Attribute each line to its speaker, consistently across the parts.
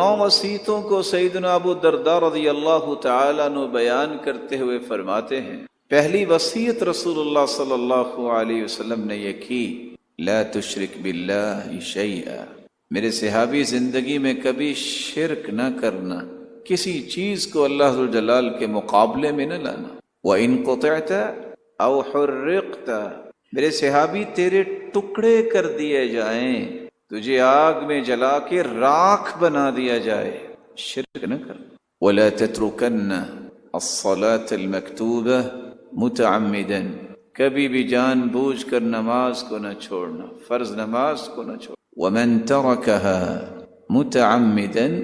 Speaker 1: 9 وصیتوں کو سیدنا ابو الدرداء رضی اللہ تعالیٰ عنہ بیان کرتے ہوئے فرماتے ہیں، پہلی وصیت رسول اللہ صلی اللہ علیہ وسلم نے یہ کی، لا تشرک باللہ شیئا، میرے صحابی زندگی میں کبھی شرک نہ کرنا، کسی چیز کو اللہ ذوالجلال کے مقابلے میں نہ لانا۔ وَإِن قُطِعْتَ أَوْ حُرِّقْتَ، میرے صحابی تیرے ٹکڑے کر دیے جائیں، تجھے آگ میں جلا کے راکھ بنا دیا جائے، شرک نہ کر۔ وَلَا تَتْرُكَنَّ الصَّلَاةَ الْمَكْتُوبَةَ مُتَعَمِّدًا، کبھی بھی جان بوجھ کر نماز کو نہ چھوڑنا، فرض نماز کو نہ چھوڑنا۔ وَمَن تَرَكَهَا مُتَعَمِّدًا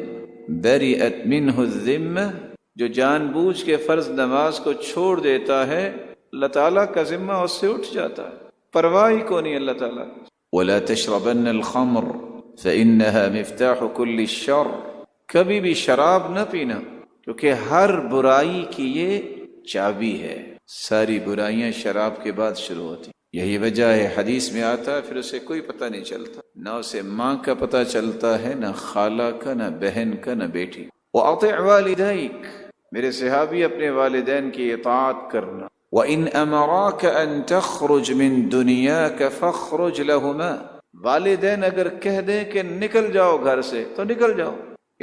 Speaker 1: بَرِئَتْ مِنْهُ الذِّمَّةُ، جو جان بوجھ کے فرض نماز کو چھوڑ دیتا ہے اللہ تعالیٰ کا ذمہ اس سے اٹھ جاتا ہے، پرواہ ہی کو نہیں اللہ تعالیٰ۔ وَلَا تَشْرَبَنَّ الْخَمْرَ فَإِنَّهَا مِفْتَاحُ كُلِّ الشَّرِّ، کبھی بھی شراب نہ پینا کیونکہ ہر برائی کی یہ چابی ہے، ساری برائیاں شراب کے بعد شروع ہوتی۔ یہی وجہ ہے حدیث میں آتا ہے پھر اسے کوئی پتہ نہیں چلتا، نہ اسے ماں کا پتہ چلتا ہے، نہ خالہ کا، نہ بہن کا، نہ بیٹی۔ وَأَطِعْ وَالِدَيْكَ، میرے صحابی اپنے والدین کی اطاعت کرنا۔ وَإِنْ أَمَرَاكَ أَن تَخْرُجْ مِن دُنْيَاكَ فَاخْرُجْ لَهُمَا، والدین اگر کہہ دیں کہ نکل جاؤ گھر سے تو نکل جاؤ،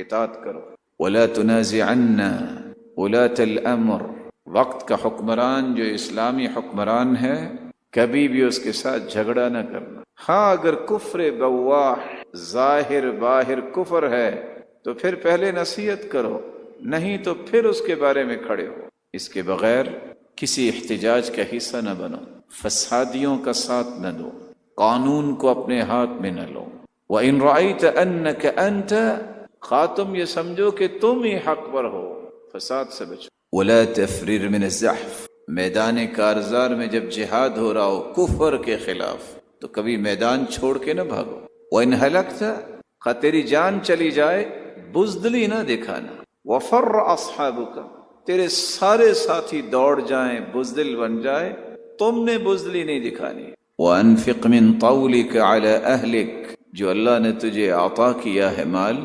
Speaker 1: اطاعت کرو۔ وَلَا تُنَازِعَنَّ وُلَاةَ الْأَمْرِ، وقت کا حکمران جو اسلامی حکمران ہے کبھی بھی اس کے ساتھ جھگڑا نہ کرنا۔ ہاں اگر کفر بواح ظاہر باہر کفر ہے تو پھر پہلے نصیحت کرو، نہیں تو پھر اس کے بارے میں کھڑے ہو، اس کے بغیر کسی احتجاج کا حصہ نہ بنو، فسادیوں کا ساتھ نہ دو، قانون کو اپنے ہاتھ میں نہ لو۔ وَإِن رَأَيْتَ أَنَّكَ أَنْتَ، خواہ تم یہ سمجھو کہ تم ہی حق پر ہو، فساد سے بچو۔ وَلَا تَفْرِرْ مِنَ الزَّحْفِ، میدان کارزار میں جب جہاد ہو رہا ہو کفر کے خلاف تو کبھی میدان چھوڑ کے نہ بھاگو۔ وَإِنْ هَلَكْتَ، خواہ تیری جان چلی جائے بزدلی نہ دکھانا۔ وَفَرَّ أَصْحَابُكَ، تیرے سارے ساتھی دوڑ جائیں بزدل بن جائے تم نے بزدلی نہیں دکھانی۔ وَأَنفِقْ مِن طَوْلِكَ عَلَى أَهْلِكَ، جو اللہ نے تجھے عطا کیا ہے مال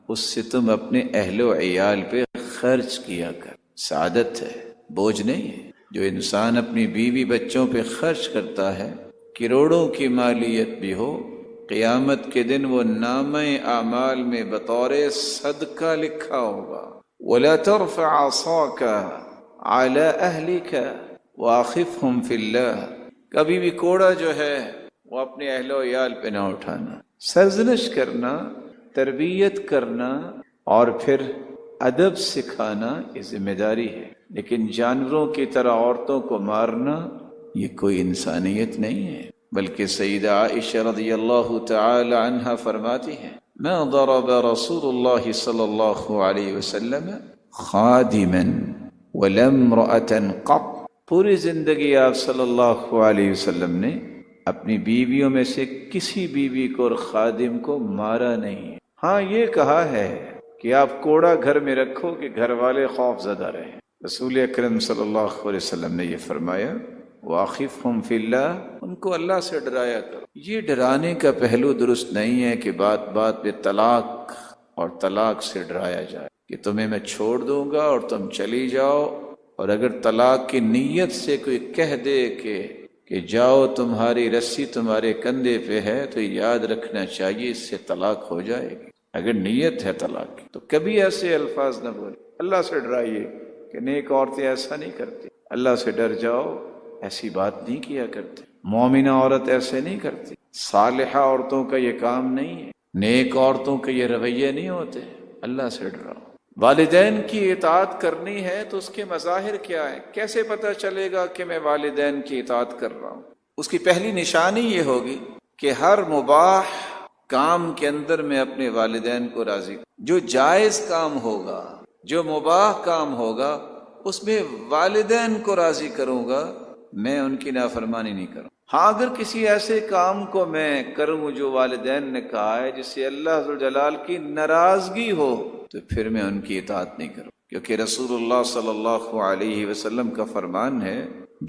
Speaker 1: اس سے تم اپنے اہل و عیال پہ خرچ کیا کر، سعادت ہے، بوجھ نہیں ہے۔ جو انسان اپنی بیوی بچوں پہ خرچ کرتا ہے کروڑوں کی مالیت بھی ہو، قیامت کے دن وہ نامہ اعمال میں بطور صدقہ لکھا ہوگا۔ وَلَا تَرْفَعْ عَصَاكَ عَلَى أَهْلِكَ وَأَخِفْهُمْ فِي اللَّهِ، کبھی بھی کوڑا جو ہے وہ اپنے اہل و عیال پہ نہ اٹھانا۔ سرزنش کرنا، تربیت کرنا اور پھر ادب سکھانا یہ ذمہ داری ہے، لیکن جانوروں کی طرح عورتوں کو مارنا یہ کوئی انسانیت نہیں ہے۔ بلکہ سیدہ عائشہ رضی اللہ تعالی عنہا فرماتی ہیں، ما ضرب رسول اللہ صلی اللہ علیہ وسلم خادما ولا امرأة قط، پوری زندگی آپ صلی اللہ علیہ وسلم نے اپنی بیویوں میں سے کسی بیوی کو اور خادم کو مارا نہیں۔ ہاں یہ کہا ہے کہ آپ کوڑا گھر میں رکھو کہ گھر والے خوف زدہ رہیں۔ رسول اکرم صلی اللہ علیہ وسلم نے یہ فرمایا، وَأَخِفْهُمْ فِي اللَّهِ، ان کو اللہ سے ڈرایا کرو۔ یہ ڈرانے کا پہلو درست نہیں ہے کہ بات بات پہ طلاق اور طلاق سے ڈرایا جائے کہ تمہیں میں چھوڑ دوں گا اور تم چلی جاؤ، اور اگر طلاق کی نیت سے کوئی کہہ دے کہ جاؤ تمہاری رسی تمہارے کندھے پہ ہے تو یاد رکھنا چاہیے اس سے طلاق ہو جائے گی۔ اگر نیت ہے طلاق کی تو کبھی ایسے الفاظ نہ بولے، اللہ سے ڈرائیے کہ نیک عورتیں ایسا نہیں کرتی، اللہ سے ڈر جاؤ، ایسی بات نہیں کیا کرتے، مومنہ عورت ایسے نہیں کرتی، صالحہ عورتوں کا یہ کام نہیں ہے، نیک عورتوں کے یہ رویے نہیں ہوتے، اللہ سے ڈراؤ۔ والدین کی اطاعت کرنی ہے تو اس کے مظاہر کیا ہیں؟ کیسے پتہ چلے گا کہ میں والدین کی اطاعت کر رہا ہوں؟ اس کی پہلی نشانی یہ ہوگی کہ ہر مباح کام کے اندر میں اپنے والدین کو راضی، جو جائز کام ہوگا، جو مباح کام ہوگا اس میں والدین کو راضی کروں گا، میں ان کی نافرمانی نہیں کروں۔ ہاں اگر کسی ایسے کام کو میں کروں جو والدین نے کہا ہے جس سے اللہ ذوالجلال کی ناراضگی ہو تو پھر میں ان کی اطاعت نہیں کروں، کیونکہ رسول اللہ صلی اللہ علیہ وسلم کا فرمان ہے،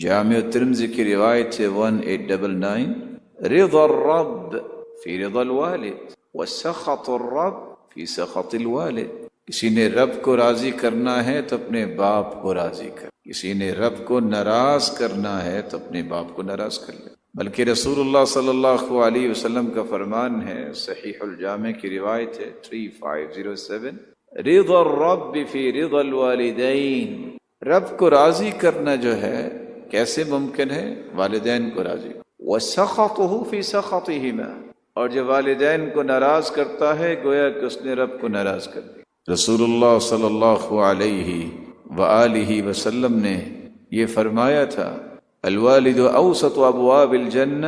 Speaker 1: جامع ترمذی کی روایت سے 1899، رضا الرب فی رضا الوالد وسخط الرب فی سخط الوالد، کسی نے رب کو راضی کرنا ہے تو اپنے باپ کو راضی کر، کسی نے رب کو ناراض کرنا ہے تو اپنے باپ کو ناراض کر لے۔ بلکہ رسول اللہ صلی اللہ علیہ وسلم کا فرمان ہے، صحیح الجامع کی روایت ہے 3507، رضا الرب فی رضا الوالدین، رب کو راضی کرنا جو ہے کیسے ممکن ہے؟ والدین کو راضی، وسخطہ فی سخطہما، اور جب والدین کو ناراض کرتا ہے گویا کہ اس نے رب کو ناراض کر دیا۔ رسول اللہ صلی اللہ علیہ وآلہ وسلم نے یہ فرمایا تھا، الوالد اوسط ابواب الجنہ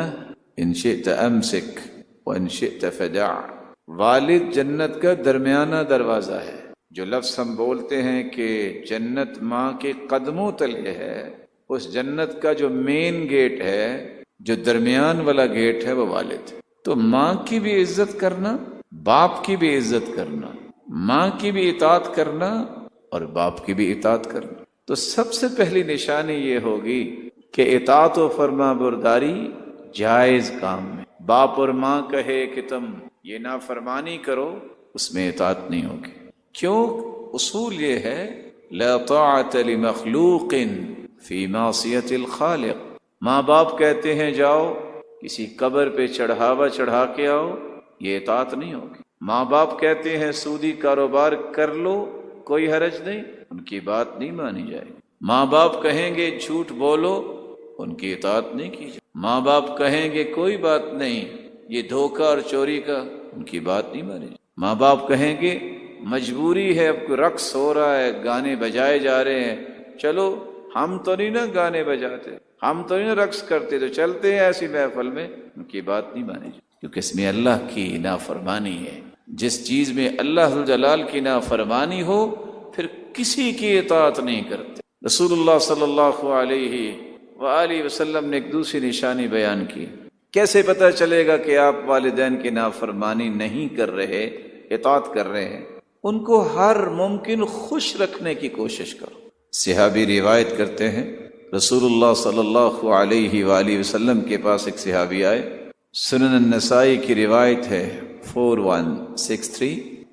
Speaker 1: ان شئت امسک وان شئت فدع، والد جنت کا درمیانہ دروازہ ہے۔ جو لفظ ہم بولتے ہیں کہ جنت ماں کے قدموں تلے ہے، اس جنت کا جو مین گیٹ ہے، جو درمیان والا گیٹ ہے، وہ والد ہے۔ تو ماں کی بھی عزت کرنا، باپ کی بھی عزت کرنا، ماں کی بھی اطاعت کرنا اور باپ کی بھی اطاعت کرنا۔ تو سب سے پہلی نشانی یہ ہوگی کہ اطاعت و فرما برداری جائز کام میں، باپ اور ماں کہے کہ تم یہ نافرمانی کرو، اس میں اطاعت نہیں ہوگی۔ کیوں؟ اصول یہ ہے، لا طاعت لمخلوق فی معصیت الخالق، ماں باپ کہتے ہیں جاؤ کسی قبر پہ چڑھاوا چڑھا کے آؤ، یہ اطاعت نہیں ہوگی۔ ماں باپ کہتے ہیں سودی کاروبار کر لو، کوئی حرج نہیں، ان کی بات نہیں مانی جائے گی۔ ماں باپ کہیں گے جھوٹ بولو، ان کی اطاعت نہیں کی جائے۔ ماں باپ کہیں گے کوئی بات نہیں، یہ دھوکہ اور چوری کا، ان کی بات نہیں مانی جائے۔ ماں باپ کہیں گے مجبوری ہے، اب کوئی رقص ہو رہا ہے، گانے بجائے جا رہے ہیں، چلو ہم تو نہیں نا گانے بجاتے، ہم تو نہیں نا رقص کرتے، تو چلتے ہیں ایسی محفل میں، ان کی بات نہیں مانی جائے، کیونکہ اس میں اللہ کی نافرمانی ہے۔ جس چیز میں اللہ ذوالجلال کی نافرمانی ہو پھر کسی کی اطاعت نہیں کرتے۔ رسول اللہ صلی اللہ علیہ وآلہ وسلم نے ایک دوسری نشانی بیان کی، کیسے پتہ چلے گا کہ آپ والدین کی نافرمانی نہیں کر رہے، اطاعت کر رہے ہیں؟ ان کو ہر ممکن خوش رکھنے کی کوشش کرو۔ صحابی روایت کرتے ہیں، رسول اللہ صلی اللہ علیہ وآلہ وسلم کے پاس ایک صحابی آئے، سنن النسائی کی روایت ہے 4163،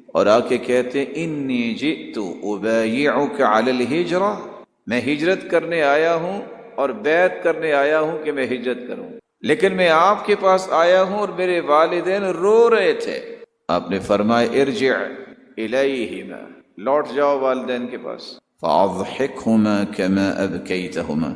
Speaker 1: اور آ کے کہتے ہیں انی جئت ابایعک علی الہجرہ، میں ہجرت کرنے آیا ہوں اور بیعت کرنے آیا ہوں کہ میں ہجرت کروں، لیکن میں آپ کے پاس آیا ہوں اور میرے والدین رو رہے تھے۔ آپ نے فرمایا ارجع الیہما، لوٹ جاؤ والدین کے پاس، فاضحکہما کما ابکیتہما،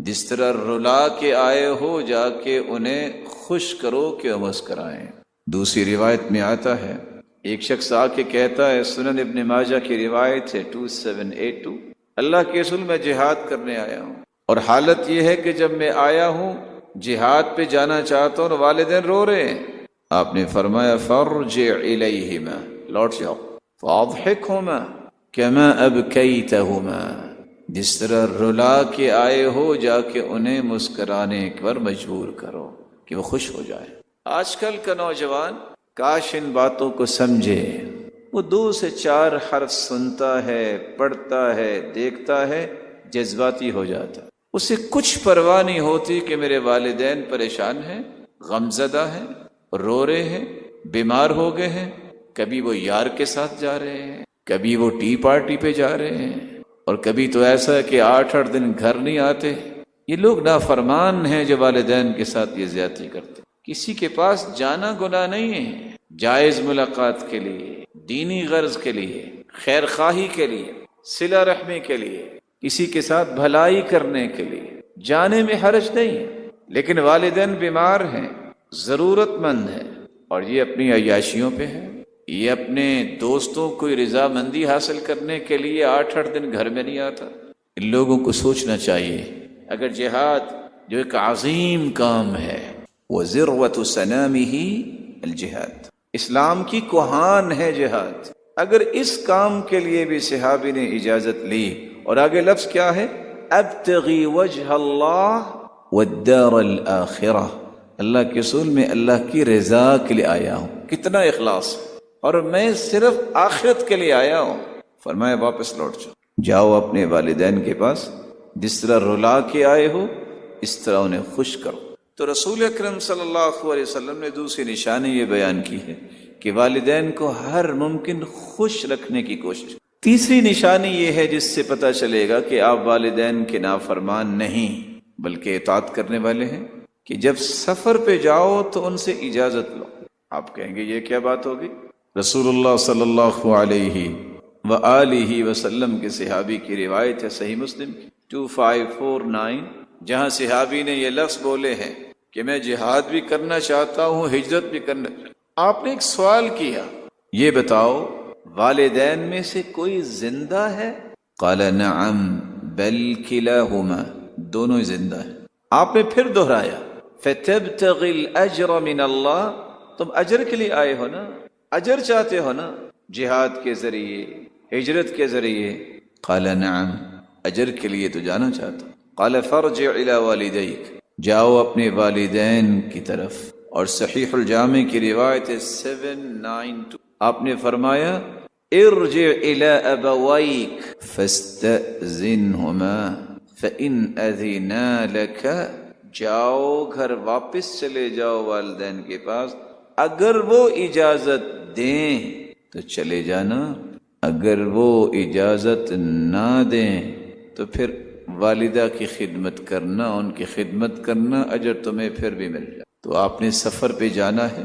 Speaker 1: جس طرح رلا کے آئے ہو جا کے انہیں خوش کرو کہ وہ مسکرائیں۔ دوسری روایت میں آتا ہے، ایک شخص آ کے کہتا ہے، سنن ابن ماجہ کی روایت ہے 2782، اللہ کے رسول میں جہاد کرنے آیا ہوں، اور حالت یہ ہے کہ جب میں آیا ہوں جہاد پہ جانا چاہتا ہوں اور والدین رو رہے ہیں۔ آپ نے فرمایا فارجع الیہما، لوٹ جاؤ، فاضحکہما کما ابکیتہما، جس طرح رلا کے آئے ہو جا کے انہیں مسکرانے پر مجبور کرو کہ وہ خوش ہو جائے۔ آج کل کا نوجوان کاش ان باتوں کو سمجھے، وہ 2 سے 4 حرف سنتا ہے، پڑھتا ہے، دیکھتا ہے، جذباتی ہو جاتا ہے، اسے کچھ پرواہ نہیں ہوتی کہ میرے والدین پریشان ہیں، غمزدہ ہیں، رو رہے ہیں، بیمار ہو گئے ہیں، کبھی وہ یار کے ساتھ جا رہے ہیں، کبھی وہ ٹی پارٹی پہ جا رہے ہیں، اور کبھی تو ایسا ہے کہ 8 دن گھر نہیں آتے۔ یہ لوگ نافرمان ہیں جو والدین کے ساتھ یہ زیادتی کرتے۔ کسی کے پاس جانا گناہ نہیں ہے، جائز ملاقات کے لیے، دینی غرض کے لیے، خیر خواہی کے لیے، صلہ رحمی کے لیے، کسی کے ساتھ بھلائی کرنے کے لیے جانے میں حرج نہیں ہے، لیکن والدین بیمار ہیں، ضرورت مند ہیں، اور یہ اپنی عیاشیوں پہ ہے، یہ اپنے دوستوں کو رضا مندی حاصل کرنے کے لیے 8 دن گھر میں نہیں آتا۔ ان لوگوں کو سوچنا چاہیے، اگر جہاد جو ایک عظیم کام ہے، وَذِرْوَةُ سَنَامِهِ الجہاد، اسلام کی کوہان ہے جہاد، اگر اس کام کے لیے بھی صحابی نے اجازت لی، اور آگے لفظ کیا ہے، ابتغی وجہ اللہ والدار الآخرہ، اللہ کے رسول میں اللہ کی رضا کے لیے آیا ہوں، کتنا اخلاص، اور میں صرف آخرت کے لیے آیا ہوں۔ فرمایا واپس لوٹ جاؤ اپنے والدین کے پاس، جس طرح رلا کے آئے ہو اس طرح انہیں خوش کرو۔ تو رسول اکرم صلی اللہ علیہ وسلم نے دوسری نشانی یہ بیان کی ہے کہ والدین کو ہر ممکن خوش رکھنے کی کوشش۔ تیسری نشانی یہ ہے جس سے پتہ چلے گا کہ آپ والدین کے نافرمان نہیں بلکہ اطاعت کرنے والے ہیں، کہ جب سفر پہ جاؤ تو ان سے اجازت لو۔ آپ کہیں گے یہ کیا بات ہوگی؟ رسول اللہ صلی اللہ علیہ وآلہ وسلم کے صحابی کی روایت ہے صحیح مسلم کی 2549، جہاں صحابی نے یہ لفظ بولے ہیں کہ میں جہاد بھی کرنا چاہتا ہوں، ہجرت بھی کرنا چاہتا ہوں۔ آپ نے ایک سوال کیا، یہ بتاؤ والدین میں سے کوئی زندہ ہے؟ قال نعم بل کلاہما، دونوں ہی زندہ ہیں۔ آپ نے پھر دہرایا فتبتغی الاجر من اللہ، تم اجر کے لیے آئے ہو نا، اجر چاہتے ہو نا جہاد کے ذریعے، ہجرت کے ذریعے؟ قال نعم، اجر کے لیے تو جانا چاہتا ہوں۔ قال فرجع الی والدیک، جاؤ اپنے والدین کی طرف۔ اور صحیح الجامع کی روایت ہے 792، آپ نے فرمایا ارجع الی ابویک فاستأذنہما فإن اذنا لک، جاؤ گھر واپس چلے جاؤ والدین کے پاس، اگر وہ اجازت دیں تو چلے جانا، اگر وہ اجازت نہ دیں تو پھر والدہ کی خدمت کرنا، ان کی خدمت کرنا، اجر تمہیں پھر بھی مل جائے۔ تو آپ نے سفر پہ جانا ہے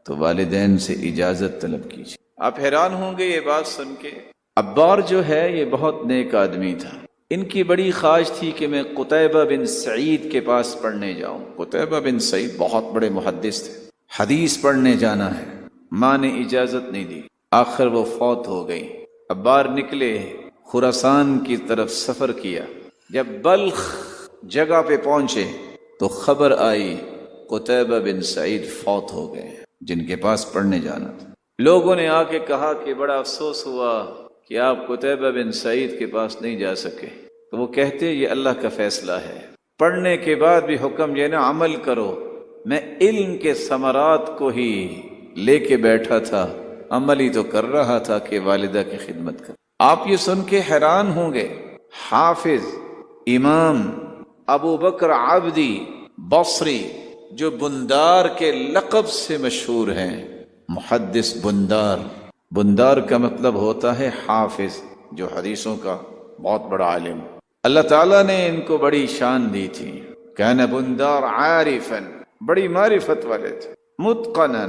Speaker 1: تو والدین سے اجازت طلب کیجیے۔ آپ حیران ہوں گے یہ بات سن کے، عبار جو ہے یہ بہت نیک آدمی تھا، ان کی بڑی خواہش تھی کہ میں قتیبہ بن سعید کے پاس پڑھنے جاؤں۔ قتیبہ بن سعید بہت بڑے محدث تھے، حدیث پڑھنے جانا ہے، ماں نے اجازت نہیں دی، آخر وہ فوت ہو گئی۔ عبار نکلے، خراسان کی طرف سفر کیا، جب بلخ جگہ پہ پہنچے تو خبر آئی قتیبہ بن سعید فوت ہو گئے، جن کے پاس پڑھنے جانا تھا۔ لوگوں نے آ کے کہا کہ بڑا افسوس ہوا کہ آپ قتیبہ بن سعید کے پاس نہیں جا سکے، تو وہ کہتے یہ اللہ کا فیصلہ ہے، پڑھنے کے بعد بھی حکم یہ نہ عمل کرو، میں علم کے ثمرات کو ہی لے کے بیٹھا تھا، عمل ہی تو کر رہا تھا کہ والدہ کی خدمت کر۔ آپ یہ سن کے حیران ہوں گے، حافظ امام ابو بکر عابدی بصری جو بندار کے لقب سے مشہور ہیں، محدث بندار، بندار کا مطلب ہوتا ہے حافظ، جو حدیثوں کا بہت بڑا عالم۔ اللہ تعالیٰ نے ان کو بڑی شان دی تھی، کان بندار عارفا، بڑی معرفت والے تھے، متقنا،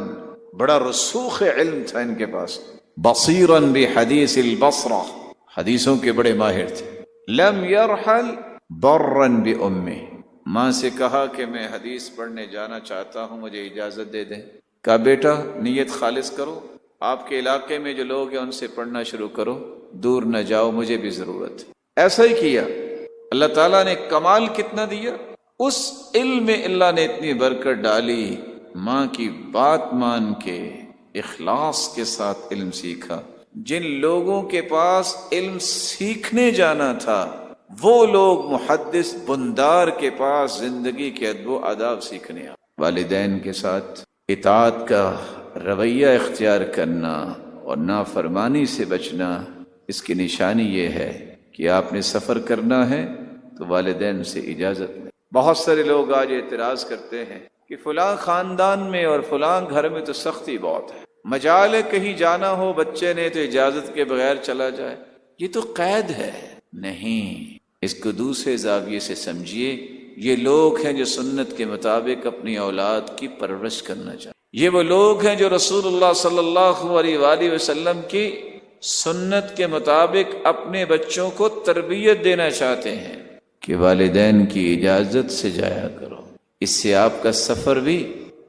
Speaker 1: بڑا رسوخ علم تھا ان کے پاس، بصیرا بحدیث البصرہ، حدیثوں کے بڑے ماہر تھے۔ لم يرحل برا بامہ، ماں سے کہا کہ میں حدیث پڑھنے جانا چاہتا ہوں، مجھے اجازت دے دیں۔ کہا بیٹا نیت خالص کرو، آپ کے علاقے میں جو لوگ ہیں ان سے پڑھنا شروع کرو، دور نہ جاؤ، مجھے بھی ضرورت ہے۔ ایسا ہی کیا۔ اللہ تعالیٰ نے کمال کتنا دیا، اس علم میں اللہ نے اتنی برکت ڈالی، ماں کی بات مان کے اخلاص کے ساتھ علم سیکھا۔ جن لوگوں کے پاس علم سیکھنے جانا تھا وہ لوگ محدث بندار کے پاس زندگی کے ادب و آداب سیکھنے آئے۔ والدین کے ساتھ اطاعت کا رویہ اختیار کرنا اور نافرمانی سے بچنا، اس کی نشانی یہ ہے کہ آپ نے سفر کرنا ہے تو والدین سے اجازت لیں۔ بہت سارے لوگ آج اعتراض کرتے ہیں کہ فلاں خاندان میں اور فلاں گھر میں تو سختی بہت ہے، مجال ہے کہیں جانا ہو بچے نے تو اجازت کے بغیر چلا جائے، یہ تو قید ہے۔ نہیں، اس کو دوسرے زاویے سے سمجھیے، یہ لوگ ہیں جو سنت کے مطابق اپنی اولاد کی پرورش کرنا چاہتے ہیں، یہ وہ لوگ ہیں جو رسول اللہ صلی اللہ علیہ وآلہ وسلم کی سنت کے مطابق اپنے بچوں کو تربیت دینا چاہتے ہیں کہ والدین کی اجازت سے جایا کرو، اس سے آپ کا سفر بھی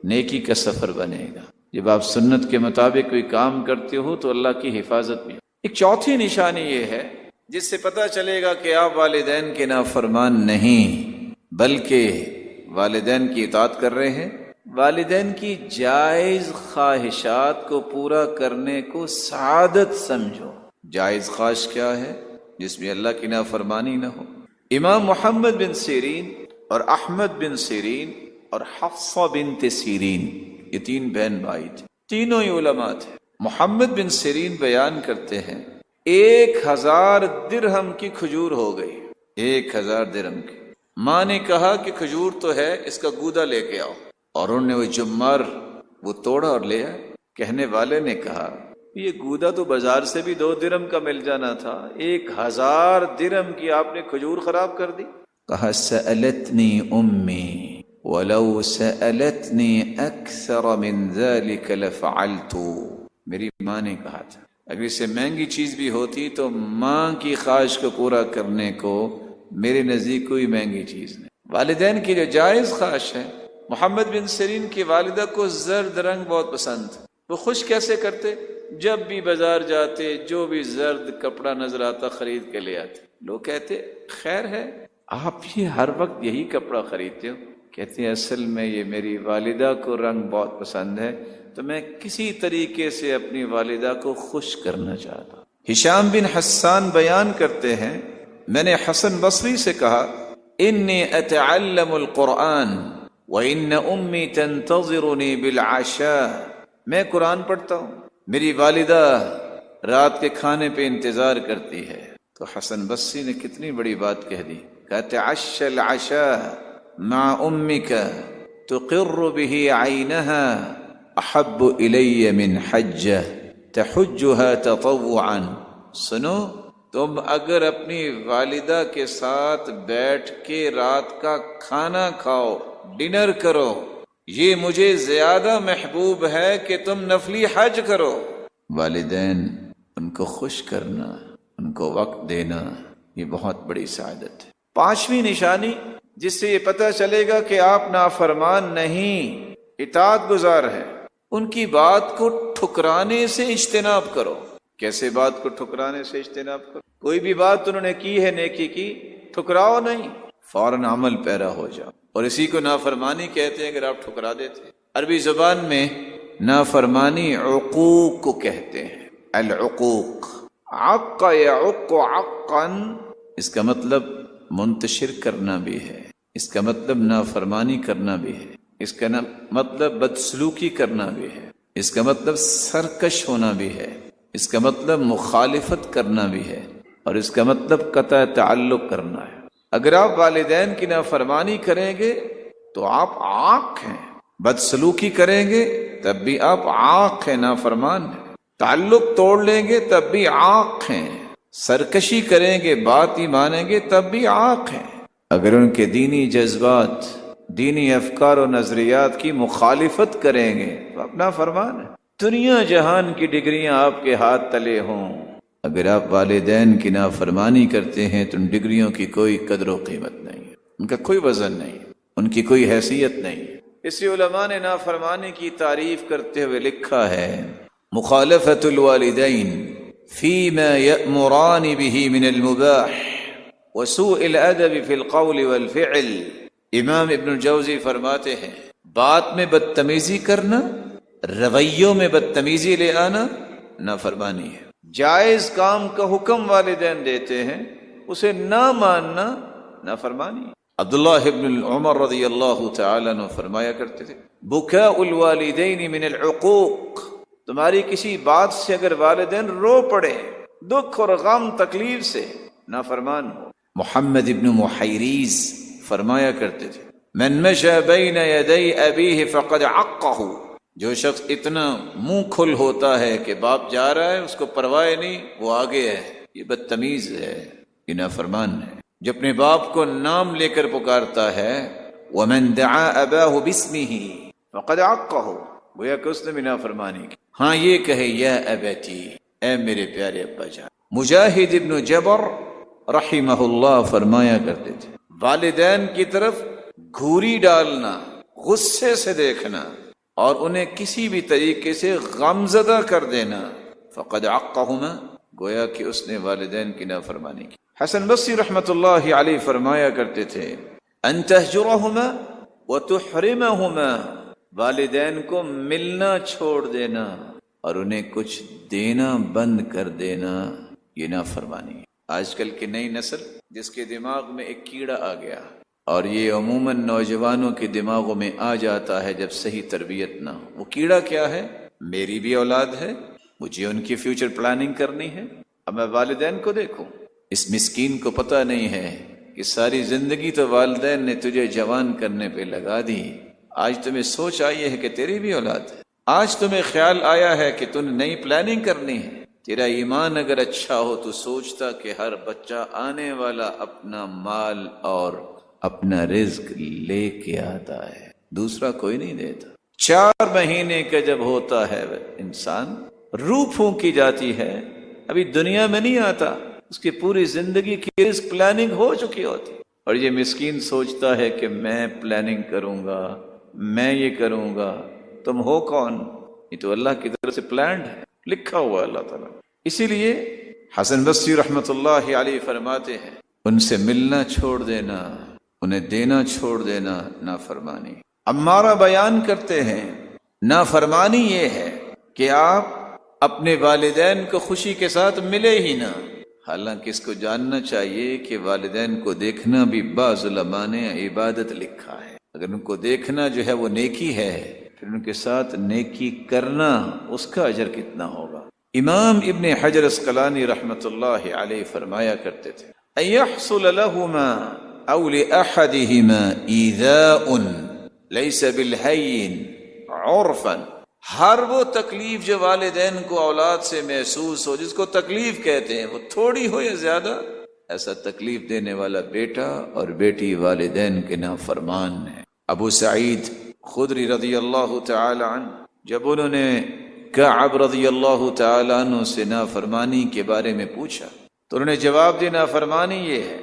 Speaker 1: نیکی کا سفر بنے گا۔ جب آپ سنت کے مطابق کوئی کام کرتے ہو تو اللہ کی حفاظت بھی۔ ایک چوتھی نشانی یہ ہے جس سے پتہ چلے گا کہ آپ والدین کے نافرمان نہیں بلکہ والدین کی اطاعت کر رہے ہیں، والدین کی جائز خواہشات کو پورا کرنے کو سعادت سمجھو۔ جائز خواہش کیا ہے؟ جس میں اللہ کی نافرمانی نہ ہو۔ امام محمد بن سیرین اور احمد بن سیرین اور حفصہ بنت سیرین، یہ تین بہن بھائی تھے، تینوں ہی علماء تھے۔ محمد بن سیرین بیان کرتے ہیں 1000 درہم کی کھجور ہو گئی، 1000 درہم کی۔ ماں نے کہا کہ کھجور تو ہے، اس کا گودا لے کے آؤ، اور انہوں نے وہ جمار وہ توڑا اور لے آئے۔ کہنے والے نے کہا یہ گودا تو بازار سے بھی 2 درہم کا مل جانا تھا، 1000 درہم کی آپ نے کھجور خراب کر دی۔ کہا سألتنی امی ولو سألتنی اکثر من ذلك لفعلت، میری ماں نے کہا تھا اگر اس سے مہنگی چیز بھی ہوتی تو ماں کی خواہش کو پورا کرنے کو میرے نزدیک کوئی مہنگی چیز نہیں۔ والدین کی جو جائز خواہش ہے، محمد بن سیرین کی والدہ کو زرد رنگ بہت پسند تھا۔ وہ خوش کیسے کرتے؟ جب بھی بازار جاتے جو بھی زرد کپڑا نظر آتا خرید کے لے آتے۔ لوگ کہتے خیر ہے آپ یہ ہر وقت یہی کپڑا خریدتے ہو؟ کہتے ہیں اصل میں یہ میری والدہ کو رنگ بہت پسند ہے تو میں کسی طریقے سے اپنی والدہ کو خوش کرنا چاہتا ہوں۔ ہشام بن حسان بیان کرتے ہیں میں نے حسن بصری سے کہا انی اتعلم القرآن وان امی تنتظرنی بالعشاء، میں قرآن پڑھتا ہوں، میری والدہ رات کے کھانے پہ انتظار کرتی ہے۔ تو حسن بصری نے کتنی بڑی بات کہہ دی، کہتے عش العشاء مع امک تقر به عینها احب الی من حجہ تحجها تطوعا۔ سنو تم اگر اپنی والدہ کے ساتھ بیٹھ کے رات کا کھانا کھاؤ، ڈنر کرو، یہ مجھے زیادہ محبوب ہے کہ تم نفلی حج کرو۔ والدین ان کو خوش کرنا، ان کو وقت دینا، یہ بہت بڑی سعادت ہے۔ 5ویں نشانی جس سے یہ پتہ چلے گا کہ آپ نافرمان نہیں، اطاعت گزار ہے، ان کی بات کو ٹھکرانے سے اجتناب کرو۔ کیسے بات کو ٹھکرانے سے اجتناب کرو؟ کوئی بھی بات انہوں نے کی ہے نیکی کی، ٹھکراؤ نہیں، فوراً عمل پیرا ہو جاؤ۔ اور اسی کو نافرمانی کہتے ہیں اگر آپ ٹھکرا دیتے ہیں۔ عربی زبان میں نافرمانی عقوق کو کہتے ہیں، العقوق، عق یعق عقا، اس کا مطلب منتشر کرنا بھی ہے، اس کا مطلب نافرمانی کرنا بھی ہے، اس کا مطلب بدسلوکی کرنا بھی ہے، اس کا مطلب سرکش ہونا بھی ہے، اس کا مطلب مخالفت کرنا بھی ہے، اور اس کا مطلب قطع تعلق کرنا ہے۔ اگر آپ والدین کی نافرمانی کریں گے تو آپ عاق ہیں، بدسلوکی کریں گے تب بھی آپ عاق ہیں، نافرمان ہیں، تعلق توڑ لیں گے تب بھی عاق ہیں، سرکشی کریں گے، بات ہی مانیں گے تب بھی عاق ہیں۔ اگر ان کے دینی جذبات، دینی افکار و نظریات کی مخالفت کریں گے تو آپ نافرمان ہیں۔ دنیا جہان کی ڈگریاں آپ کے ہاتھ تلے ہوں، اگر آپ والدین کی نافرمانی کرتے ہیں تو ان ڈگریوں کی کوئی قدر و قیمت نہیں ہے، ان کا کوئی وزن نہیں، ان کی کوئی حیثیت نہیں۔ اسی علماء نے نافرمانی کی تعریف کرتے ہوئے لکھا ہے مخالفت الوالدین فیما یأمران به من المباح وسوء الادب فی القول والفعل۔ امام ابن الجوزی فرماتے ہیں بات میں بدتمیزی کرنا، رویوں میں بدتمیزی لے آنا نافرمانی ہے۔ جائز کام کا حکم والدین دیتے ہیں، اسے نہ ماننا نافرمانی ہے۔ عبداللہ ابن عمر رضی اللہ تعالیٰ عنہ فرمایا کرتے تھے بکاء الوالدین من العقوق، تمہاری کسی بات سے اگر والدین رو پڑے، دکھ اور غم تکلیف سے، نافرمان ہو۔ محمد ابن محیریز فرمایا کرتے تھے من مشى بین یدی ابیہ فقد عقہ، جو شخص اتنا منہ کھل ہوتا ہے کہ باپ جا رہا ہے اس کو پرواہ نہیں، وہ آگے ہے، یہ بدتمیز ہے، یہ نافرمان ہے۔ جو اپنے باپ کو نام لے کر پکارتا ہے وَمَن دَعَا أَبَاهُ بِاسْمِهِ فَقَدْ عَقَّهُ، گویا کہ اس نے بھی نافرمانی کی۔ ہاں یہ کہے یا ابتی، اے میرے پیارے ابا جان۔ مجاہد ابن جبر رحمہ اللہ فرمایا کرتے تھے والدین کی طرف گھوری ڈالنا، غصے سے دیکھنا اور انہیں کسی بھی طریقے سے غمزدہ کر دینا، فقد عقہما، گویا کہ اس نے والدین کی نافرمانی کی۔ حسن بصری رحمۃ اللہ علیہ فرمایا کرتے تھے ان تہجرہما وتحرمہما، والدین کو ملنا چھوڑ دینا اور انہیں کچھ دینا بند کر دینا، یہ نافرمانی ہے۔ آج کل کی نئی نسل جس کے دماغ میں ایک کیڑا آ گیا، اور یہ عموماً نوجوانوں کے دماغوں میں آ جاتا ہے جب صحیح تربیت نہ ہو۔ وہ کیڑا کیا ہے؟ میری بھی اولاد ہے، مجھے ان کی فیوچر پلاننگ کرنی ہے، اب میں والدین کو دیکھوں۔ اس مسکین کو پتہ نہیں ہے کہ ساری زندگی تو والدین نے تجھے جوان کرنے پہ لگا دی، آج تمہیں سوچ آئی ہے کہ تیری بھی اولاد ہے، آج تمہیں خیال آیا ہے کہ تم نے نئی پلاننگ کرنی ہے؟ تیرا ایمان اگر اچھا ہو تو سوچتا کہ ہر بچہ آنے والا اپنا مال اور اپنا رزق لے کے آتا ہے، دوسرا کوئی نہیں دیتا۔ 4 مہینے کا جب ہوتا ہے انسان، روح پھونکی جاتی ہے، ابھی دنیا میں نہیں آتا، اس کی پوری زندگی کی رزق پلاننگ ہو چکی ہوتی، اور یہ مسکین سوچتا ہے کہ میں پلاننگ کروں گا، میں یہ کروں گا۔ تم ہو کون؟ یہ تو اللہ کی طرف سے پلانڈ ہے، لکھا ہوا اللہ تعالیٰ۔ اسی لیے حسن بصری رحمت اللہ علیہ فرماتے ہیں، ان سے ملنا چھوڑ دینا، انہیں دینا چھوڑ دینا نافرمانی۔ عمارہ بیان کرتے ہیں نافرمانی یہ ہے کہ آپ اپنے والدین کو خوشی کے ساتھ ملے ہی نہ، حالانکہ اس کو جاننا چاہیے کہ والدین کو دیکھنا بھی بعض علماء نے عبادت لکھا ہے۔ اگر ان کو دیکھنا جو ہے وہ نیکی ہے، پھر ان کے ساتھ نیکی کرنا اس کا اجر کتنا ہوگا۔ امام ابن حجر اسقلانی رحمت اللہ علیہ فرمایا کرتے تھے، ان يحصل لهما او لاحدهما ایذاء لیس بالہین عرفا، ہر وہ تکلیف جو والدین کو اولاد سے محسوس ہو، جس کو تکلیف کہتے ہیں، وہ تھوڑی ہو یا زیادہ، ایسا تکلیف دینے والا بیٹا اور بیٹی والدین کے نافرمان ہے۔ ابو سعید خدری رضی اللہ تعالی عنہ، جب انہوں نے کعب رضی اللہ تعالی عنہ سے نافرمانی کے بارے میں پوچھا تو انہوں نے جواب دیا، نافرمانی یہ ہے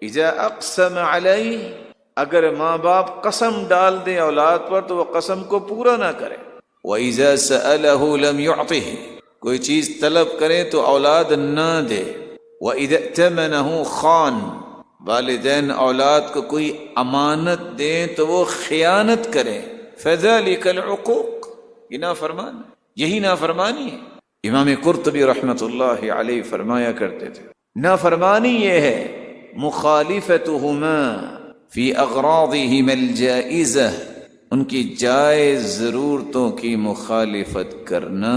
Speaker 1: اذا اقسم علیہ، اگر ماں باپ قسم ڈال دیں اولاد پر تو وہ قسم کو پورا نہ کرے، وَإِذَا سَأَلَهُ لَمْ يُعْطِهِ، کوئی چیز طلب کرے تو اولاد نہ دے، وَإِذَا ائْتَمَنَهُ خَانَ، والدین اولاد کو کوئی امانت دیں تو وہ خیانت کرے، فَذَلِكَ الْعُقُوقُ، یہ نافرمان ہے، یہی نافرمانی ہے۔ امام قرطبی رحمت اللہ علیہ فرمایا کرتے تھے، نافرمانی یہ ہے مخالفتهما فی اغراضهما الجائزہ، ان کی جائز ضرورتوں کی مخالفت کرنا،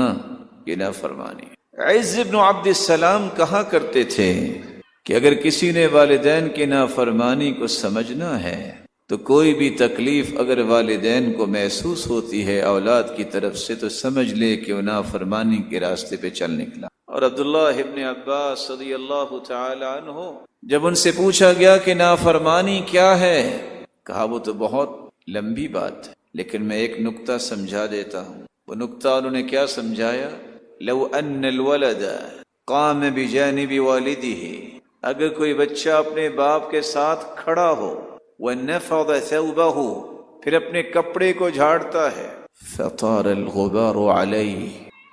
Speaker 1: یہ نافرمانی ہے۔ عز بن عبد السلام کہا کرتے تھے کہ اگر کسی نے والدین کی نافرمانی کو سمجھنا ہے تو کوئی بھی تکلیف اگر والدین کو محسوس ہوتی ہے اولاد کی طرف سے تو سمجھ لے کہ وہ نافرمانی کے راستے پہ چل نکلا۔ اور عبداللہ ابن عباس رضی اللہ تعالی عنہ، جب ان سے پوچھا گیا کہ نافرمانی کیا ہے، کہا وہ تو بہت لمبی بات ہے، لیکن میں ایک نکتہ سمجھا دیتا ہوں۔ وہ نکتہ انہوں نے کیا سمجھایا، لو ان الولد قام بجانب والدہ، اگر کوئی بچہ اپنے باپ کے ساتھ کھڑا ہو، وَنَفَضَ ثَوْبَهُ، پھر اپنے کپڑے کو جھاڑتا ہے، فَطَارَ الْغُبَارُ عَلَيْهِ،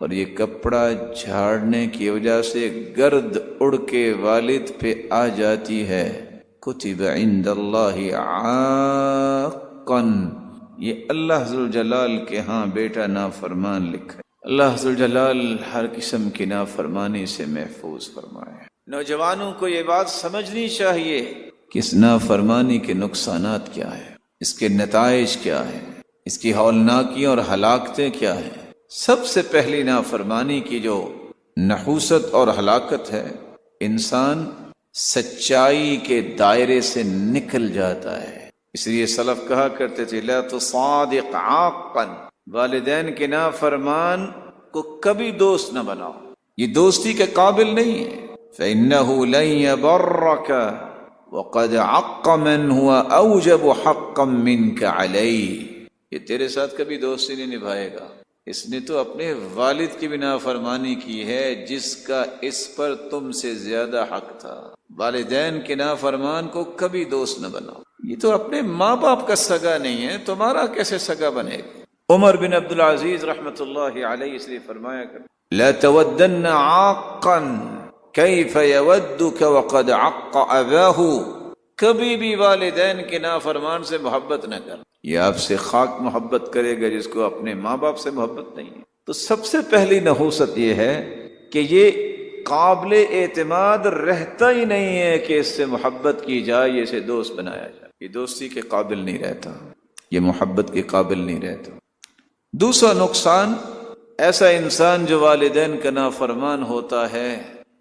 Speaker 1: اور یہ کپڑا جھاڑنے کی وجہ سے گرد اڑ کے والد پہ آ جاتی ہے، كُتِبَ عِندَ اللَّهِ عَاقًا، یہ اللہ ذوالجلال کے ہاں بیٹا نافرمان لکھا ہے۔ اللہ ذوالجلال ہر قسم کی نافرمانی سے محفوظ فرمائے۔ نوجوانوں کو یہ بات سمجھنی چاہیے کہ اس نافرمانی کے نقصانات کیا ہیں، اس کے نتائج کیا ہیں، اس کی ہولناکیاں اور ہلاکتیں کیا ہیں۔ سب سے پہلی نافرمانی کی جو نحوست اور ہلاکت ہے، انسان سچائی کے دائرے سے نکل جاتا ہے۔ اس لیے سلف کہا کرتے تھے لا تصادق عاقا، والدین کے نافرمان کو کبھی دوست نہ بناؤ، یہ دوستی کے قابل نہیں ہے۔ فإنه لن يبرك وقد عق من هو اوجب حقا منك عليه، یہ تیرے ساتھ کبھی دوستی نہیں نبھائے گا، اس نے تو اپنے والد کی بھی نافرمانی کی ہے جس کا اس پر تم سے زیادہ حق تھا۔ والدین کے نافرمان کو کبھی دوست نہ بناؤ، یہ تو اپنے ماں باپ کا سگا نہیں ہے، تمہارا کیسے سگا بنے گا۔ عمر بن عبدالعزیز رحمت اللہ علیہ اس لیے فرمایا کرتے لا تودن عاقا کیف یودک وقد عق اباہ، کبھی بھی والدین کے نافرمان سے محبت نہ کر، یہ آپ سے خاک محبت کرے گا جس کو اپنے ماں باپ سے محبت نہیں ہے۔ تو سب سے پہلی نحوست یہ ہے کہ یہ قابل اعتماد رہتا ہی نہیں ہے کہ اس سے محبت کی جائے، یہ اسے دوست بنایا جائے، یہ دوستی کے قابل نہیں رہتا، یہ محبت کے قابل نہیں رہتا۔ دوسرا نقصان، ایسا انسان جو والدین کا نافرمان ہوتا ہے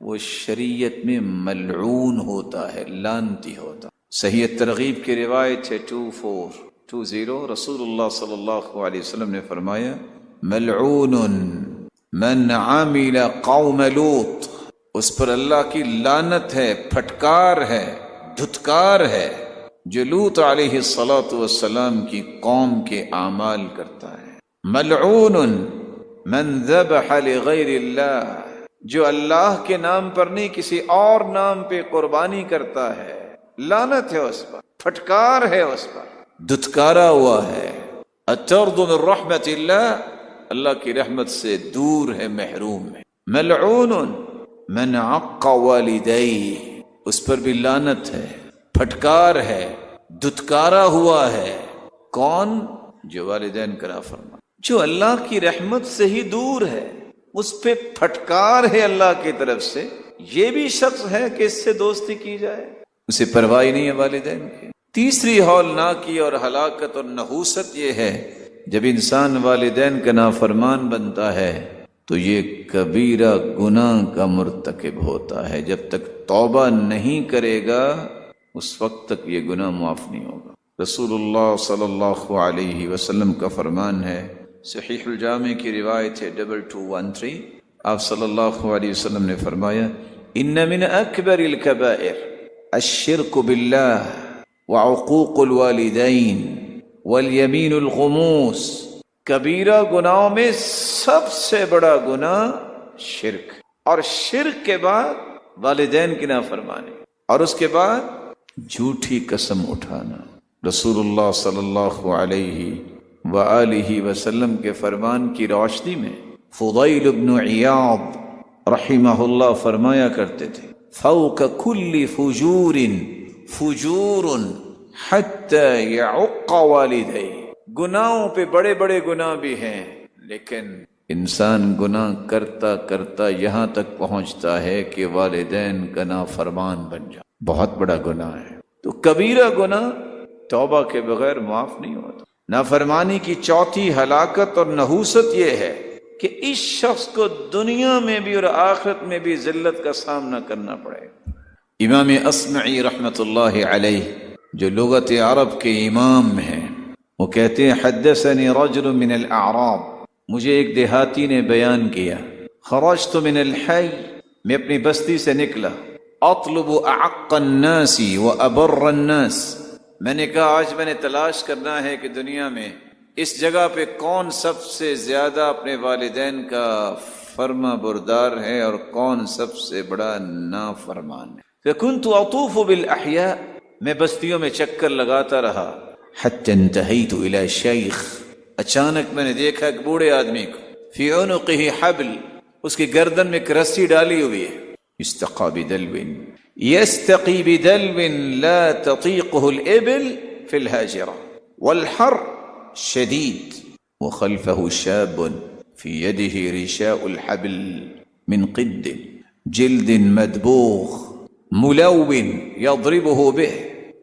Speaker 1: وہ شریعت میں ملعون ہوتا ہے، لعنتی ہوتا۔ صحیح ترغیب کی روایت ہے 2420، رسول اللہ صلی اللہ علیہ وسلم نے فرمایا ملعون من عامل قوم لوط، اس پر اللہ کی لعنت ہے، پھٹکار ہے، دھتکار ہے جو لوط علیہ الصلاۃ والسلام کی قوم کے اعمال کرتا ہے۔ ملعون من ذبح لغیر اللہ، جو اللہ کے نام پر نہیں کسی اور نام پہ قربانی کرتا ہے، لعنت ہے اس پر، پھٹکار ہے اس پر، دھتکارا ہوا ہے۔ اطرد من رحمت اللہ، اللہ کی رحمت سے دور ہے، محروم ہے۔ ملعون من عق والدیہ، اس پر بھی لعنت ہے، پھٹکار ہے، دھتکارا ہوا ہے۔ کون؟ جو والدین کا نافرمان، جو اللہ کی رحمت سے ہی دور ہے، اس پہ پھٹکار ہے اللہ کی طرف سے۔ یہ بھی شخص ہے کہ اس سے دوستی کی جائے، اسے پرواہ نہیں ہے والدین کی۔ تیسری ہولناکی اور ہلاکت اور نحوست یہ ہے جب انسان والدین کا نافرمان بنتا ہے تو یہ کبیرہ گناہ کا مرتکب ہوتا ہے۔ جب تک توبہ نہیں کرے گا اس وقت تک یہ گناہ معاف نہیں ہوگا۔ رسول اللہ صلی اللہ علیہ وسلم کا فرمان ہے، صحیح الجامع کی روایت ہے 2213، آپ صلی اللہ علیہ وسلم نے فرمایا، ان من اکبر الکبائر الشرک باللہ وعقوق الوالدین والیمین الغموس، کبیرہ گناہوں میں سب سے بڑا گناہ شرک، اور شرک کے بعد والدین کی نافرمانی، اور اس کے بعد جھوٹی قسم اٹھانا۔ رسول اللہ صلی اللہ علیہ وآلہ وسلم کے فرمان کی روشنی میں فضیل بن عیاض رحمہ اللہ فرمایا کرتے تھے، فوق کل فجور فجور حتی یعق والدیہ، گناہوں پہ بڑے بڑے گناہ بھی ہیں، لیکن انسان گناہ کرتا کرتا یہاں تک پہنچتا ہے کہ والدین کا نافرمان بن جائے، بہت بڑا گناہ ہے۔ تو کبیرہ گناہ توبہ کے بغیر معاف نہیں ہوتا۔ نافرمانی کی چوتھی ہلاکت اور نحوست یہ ہے کہ اس شخص کو دنیا میں بھی اور آخرت میں بھی ذلت کا سامنا کرنا پڑے گا۔ امام اصمعی رحمت اللہ علیہ جو لغت عرب کے امام ہیں، وہ کہتے ہیں، حدثنی رجل من الاعراب، مجھے ایک دیہاتی نے بیان کیا، خرجت من الحی، میں اپنی بستی سے نکلا، اطلب اعق الناس وابر الناس، میں نے کہا آج میں نے تلاش کرنا ہے کہ دنیا میں اس جگہ پہ کون سب سے زیادہ اپنے والدین کا فرما بردار ہے اور کون سب سے بڑا نافرمان ہے۔ فکنت اطوف بالاحیاء، میں بستیوں میں چکر لگاتا رہا، حتی انتہیت الی شیخ، اچانک میں نے دیکھا ایک بوڑھے آدمی کو، فی عنقہ حبل، اس کی گردن میں ایک رسی ڈالی ہوئی ہے، استقی بدلو يستقي بدلو لا تطيقه الإبل في الهاجرة والحر شديد وخلفه شاب في يده رشاء الحبل من قد جلد مدبوغ ملون يضربه به،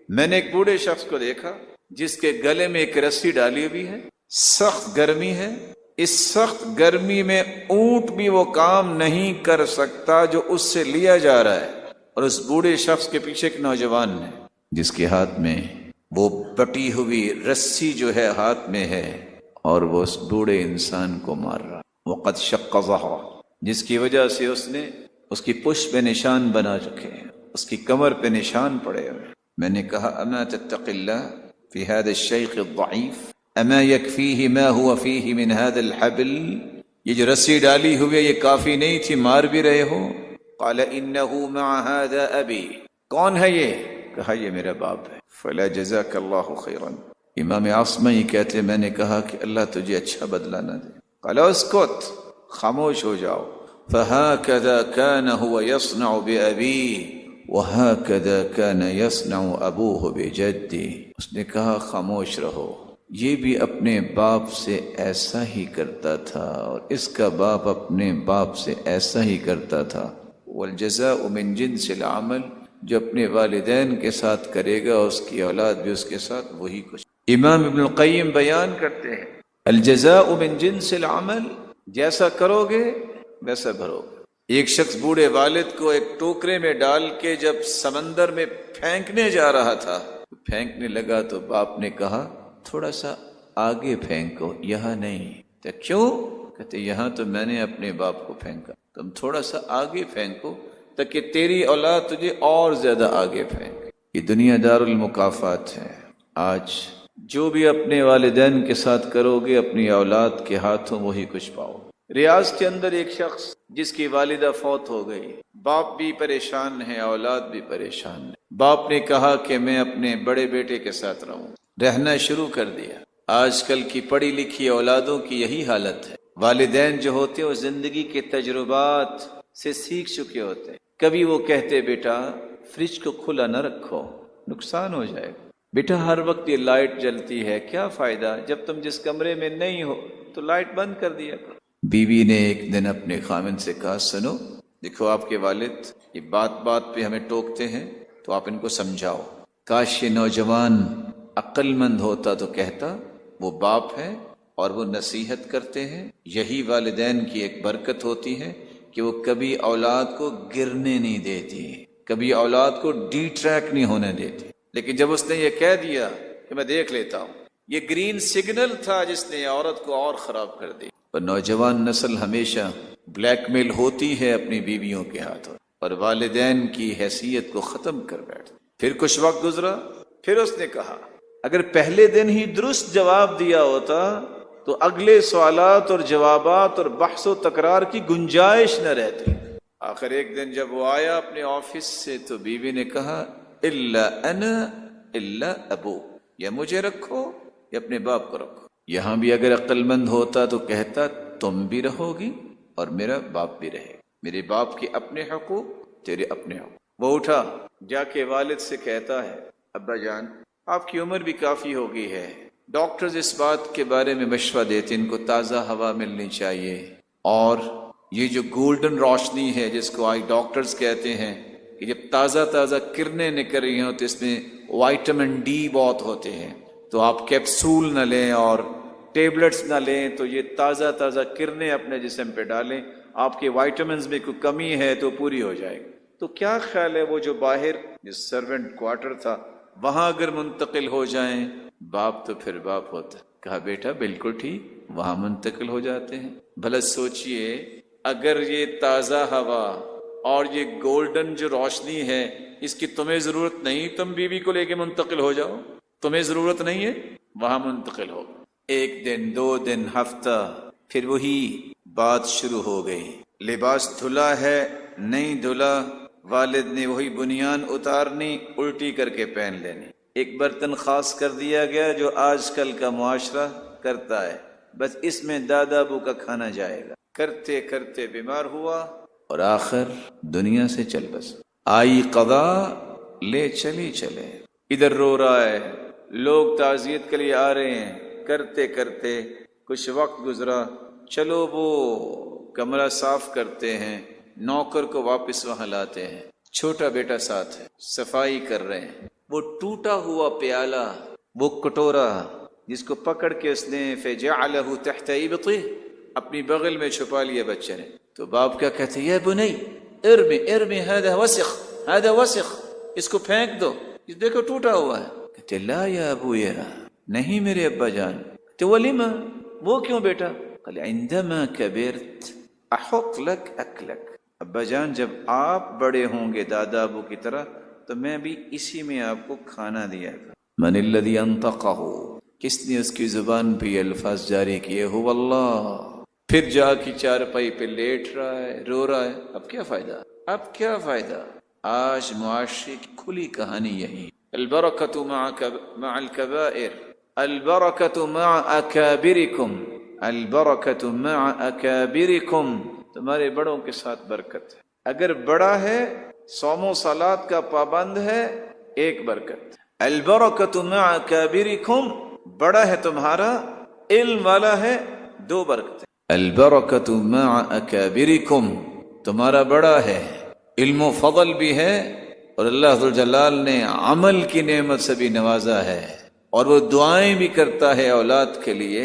Speaker 1: میں نے ایک بوڑھے شخص کو دیکھا جس کے گلے میں ایک رسی ڈالی ہوئی ہے، سخت گرمی ہے، اس سخت گرمی میں اونٹ بھی وہ کام نہیں کر سکتا جو اس سے لیا جا رہا ہے، اور اس بوڑھے شخص کے پیچھے ایک نوجوان ہے جس کے ہاتھ میں وہ بٹی ہوئی رسی جو ہے ہاتھ میں ہے، اور وہ اس بوڑھے انسان کو مار رہا، وقد شق ظہرہ، جس کی وجہ سے اس نے اس کی پشت پہ نشان بنا چکے ہیں، اس کی کمر پہ نشان پڑے ہوئے۔ میں نے کہا اما تتق اللہ فی هذا الشیخ الضعیف اما یکفیہ ما هو فیہ من هذا الحبل، یہ جو رسی ڈالی ہوئی ہے یہ کافی نہیں تھی، مار بھی رہے ہو؟ قال انه مع هذا ابی، کون ہے یہ؟ کہا یہ میرا باپ ہے۔ فلا جزاک اللہ خیرا، امام اصمعی کہتے میں نے کہا کہ اللہ تجھے اچھا بدلہ نہ دے۔ قال اسکت، خاموش ہو جاؤ۔ فهكذا كان هو يصنع بأبيه وهكذا كان يصنع أبوه بجده، اس نے کہا خاموش رہو، یہ بھی اپنے باپ سے ایسا ہی کرتا تھا اور اس کا باپ اپنے باپ سے ایسا ہی کرتا تھا۔ والجزاء من جنس العمل، جو اپنے والدین کے ساتھ کرے گا اس کی اولاد بھی اس کے ساتھ وہی کچھ۔ امام ابن القیم بیان کرتے ہیں، الجزاء من جنس العمل، جیسا کرو گے ویسا بھرو گے۔ ایک شخص بوڑھے والد کو ایک ٹوکرے میں ڈال کے جب سمندر میں پھینکنے جا رہا تھا، پھینکنے لگا تو باپ نے کہا تھوڑا سا آگے پھینکو، یہاں نہیں۔ تو کیوں؟ کہتے یہاں تو میں نے اپنے باپ کو پھینکا، تم تھوڑا سا آگے پھینکو تاکہ تیری اولاد تجھے اور زیادہ آگے پھینکے۔ یہ دنیا دار المکافات ہے۔ آج جو بھی اپنے والدین کے ساتھ کرو گے اپنی اولاد کے ہاتھوں وہی کچھ پاؤ۔ ریاض کے اندر ایک شخص جس کی والدہ فوت ہو گئی، باپ بھی پریشان ہے، اولاد بھی پریشان ہے۔ باپ نے کہا کہ میں اپنے بڑے بیٹے کے ساتھ رہوں، رہنا شروع کر دیا۔ آج کل کی پڑھی لکھی اولادوں کی یہی حالت ہے۔ والدین جو ہوتے ہیں وہ زندگی کے تجربات سے سیکھ چکے ہوتے ہیں۔ کبھی وہ کہتے بیٹا فریج کو کھلا نہ رکھو، نقصان ہو جائے گا۔ بیٹا ہر وقت یہ لائٹ جلتی ہے، کیا فائدہ، جب تم جس کمرے میں نہیں ہو تو لائٹ بند کر دیا کرو۔ بیوی نے ایک دن اپنے خاوند سے کہا سنو، دیکھو آپ کے والد یہ بات بات پہ ہمیں ٹوکتے ہیں تو آپ ان کو سمجھاؤ۔ کاش یہ نوجوان عقل مند ہوتا تو کہتا وہ باپ ہے اور وہ نصیحت کرتے ہیں۔ یہی والدین کی ایک برکت ہوتی ہے کہ وہ کبھی اولاد کو گرنے نہیں دیتی، کبھی اولاد کو ڈی ٹریک نہیں ہونے دیتی۔ لیکن جب اس نے یہ کہہ دیا کہ میں دیکھ لیتا ہوں، یہ گرین سگنل تھا جس نے عورت کو اور خراب کر دی۔ پر نوجوان نسل ہمیشہ بلیک میل ہوتی ہے اپنی بیویوں کے ہاتھوں اور والدین کی حیثیت کو ختم کر بیٹھ۔ پھر کچھ وقت گزرا، پھر اس نے کہا اگر پہلے دن ہی درست جواب دیا ہوتا تو اگلے سوالات اور جوابات اور بحث و تکرار کی گنجائش نہ رہتی۔ آخر ایک دن جب وہ آیا اپنے آفس سے تو بیوی نے کہا الا انا الا ابو، یا مجھے رکھو یا اپنے باپ کو رکھو۔ یہاں بھی اگر عقل مند ہوتا تو کہتا تم بھی رہو گی اور میرا باپ بھی رہے، میرے باپ کے اپنے حقوق تیرے اپنے حقوق۔ وہ اٹھا جا کے والد سے کہتا ہے ابا جان آپ کی عمر بھی کافی ہو گئی ہے، ڈاکٹرز اس بات کے بارے میں مشورہ دیتے ان کو تازہ ہوا ملنی چاہیے، اور یہ جو گولڈن روشنی ہے جس کو آج ڈاکٹرز کہتے ہیں کہ جب تازہ تازہ کرنیں نکل رہی ہوں تو اس میں وائٹامن ڈی بہت ہوتے ہیں، تو آپ کیپسول نہ لیں اور ٹیبلٹس نہ لیں، تو یہ تازہ تازہ کرنیں اپنے جسم پہ ڈالیں، آپ کے وائٹامنز میں کوئی کمی ہے تو پوری ہو جائے گی۔ تو کیا خیال ہے وہ جو باہر جس سرونٹ کوارٹر تھا وہاں اگر منتقل ہو جائیں، باپ تو پھر باپ ہوتا ہے۔ کہا بیٹا بالکل ٹھیک، وہاں منتقل ہو جاتے ہیں۔ بھلا سوچئے اگر یہ تازہ ہوا اور یہ گولڈن جو روشنی ہے اس کی تمہیں ضرورت نہیں، تم بیوی کو لے کے منتقل ہو جاؤ، تمہیں ضرورت نہیں ہے، وہاں منتقل ہو۔ ایک دن، دو دن، ہفتہ، پھر وہی بات شروع ہو گئی۔ لباس دھلا ہے نہیں دھلا، والد نے وہی بنیان اتارنی، الٹی کر کے پہن لینی۔ ایک برتن خاص کر دیا گیا جو آج کل کا معاشرہ کرتا ہے، بس اس میں دادا ابو کا کھانا جائے گا۔ کرتے کرتے بیمار ہوا اور آخر دنیا سے چل بس۔ آئی قضا لے چلی چلے، ادھر رو رہا ہے، لوگ تعزیت کے لیے آ رہے ہیں، کرتے کرتے کچھ وقت گزرا، چلو وہ کمرہ صاف کرتے ہیں، نوکر کو واپس وہاں لاتے ہیں، چھوٹا بیٹا ساتھ ہے، صفائی کر رہے ہیں۔ وہ ٹوٹا ہوا پیالہ، وہ کٹورا جس کو پکڑ کے اس نے فجعلہ تحت ابطہ اپنی بغل میں چھپا لیا بچے نے، تو باپ کیا کہتے ہیں یا بنی ارمی ارمی هذا وسخ هذا وسخ، اس کو پھینک دو، یہ دیکھو ٹوٹا ہوا ہے۔ کہتے لا یا ابویا، نہیں میرے ابا جان۔ کہتے ولیما، وہ کیوں بیٹا؟ قال عندما کبرت احط لك اکلک، ابا جان جب آپ بڑے ہوں گے دادا ابو کی طرح تو میں بھی اسی میں آپ کو کھانا دیا گا۔ من الذي انطقه، کس نے اس کی زبان پہ یہ الفاظ جاری کیے؟ هو اللہ۔ پھر جا کی چارپائی پہ لیٹ رہا ہے، رو رہا ہے۔ اب کیا فائدہ، اب کیا فائدہ؟ آج معاشرے کی کھلی کہانی یہی، البرکۃ مع الکبائر، البرکۃ مع اکابرکم، البرکۃ مع اکابرکم، تمہارے بڑوں کے ساتھ برکت ہے۔ اگر بڑا ہے، صوم و صلات کا پابند ہے، ایک برکت۔ البرکۃ مع اکابرکم، بڑا ہے تمہارا، علم والا ہے، دو برکتیں۔ البرکۃ مع اکابرکم، تمہارا بڑا ہے، علم و فضل بھی ہے، اور اللہ ذوالجلال نے عمل کی نعمت سے بھی نوازا ہے، اور وہ دعائیں بھی کرتا ہے اولاد کے لیے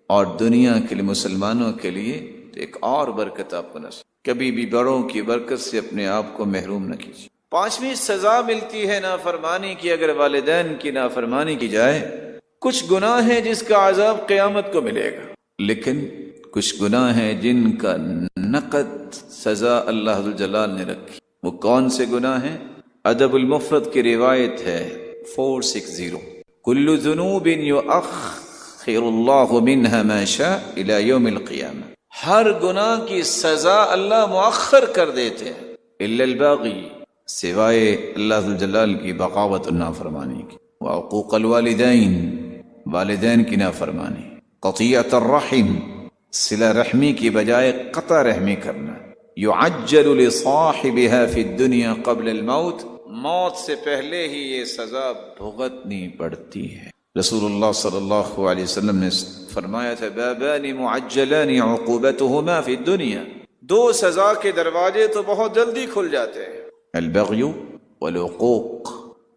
Speaker 1: اور دنیا کے لیے، مسلمانوں کے لیے۔ تو ایک اور برکت آپ کو نصیب، کبھی بھی بڑوں کی برکت سے اپنے آپ کو محروم نہ کیجیے۔ پانچویں سزا ملتی ہے نافرمانی کی، اگر والدین کی نافرمانی کی جائے۔ کچھ گناہ ہیں جس کا عذاب قیامت کو ملے گا، لیکن کچھ گناہ ہیں جن کا نقد سزا اللہ ذوالجلال نے رکھی. وہ کون سے گناہ ہیں؟ ادب المفرد کی روایت ہے 460 کل ذنوب یؤخر اللہ منها ما شاء الى یوم القیامہ. ہر گناہ کی سزا اللہ مؤخر کر دیتے ہیں الا الباغی، سوائے اللہ ذوالجلال کی بغاوت اور نافرمانی کی، وعقوق الوالدین، والدین کی نافرمانی، قطیعۃ الرحم، صلہ رحمی کی بجائے قطع رحمی کرنا، یعجل لصاحبها فی الدنیا قبل الموت، موت سے پہلے ہی یہ سزا بھگتنی پڑتی ہے. رسول اللہ صلی اللہ علیہ وسلم نے فرمایا تھا بابان معجلان عقوبتهما فی الدنیا، دو سزا کے دروازے تو بہت جلدی کھل جاتے ہیں، البغی والعقوق.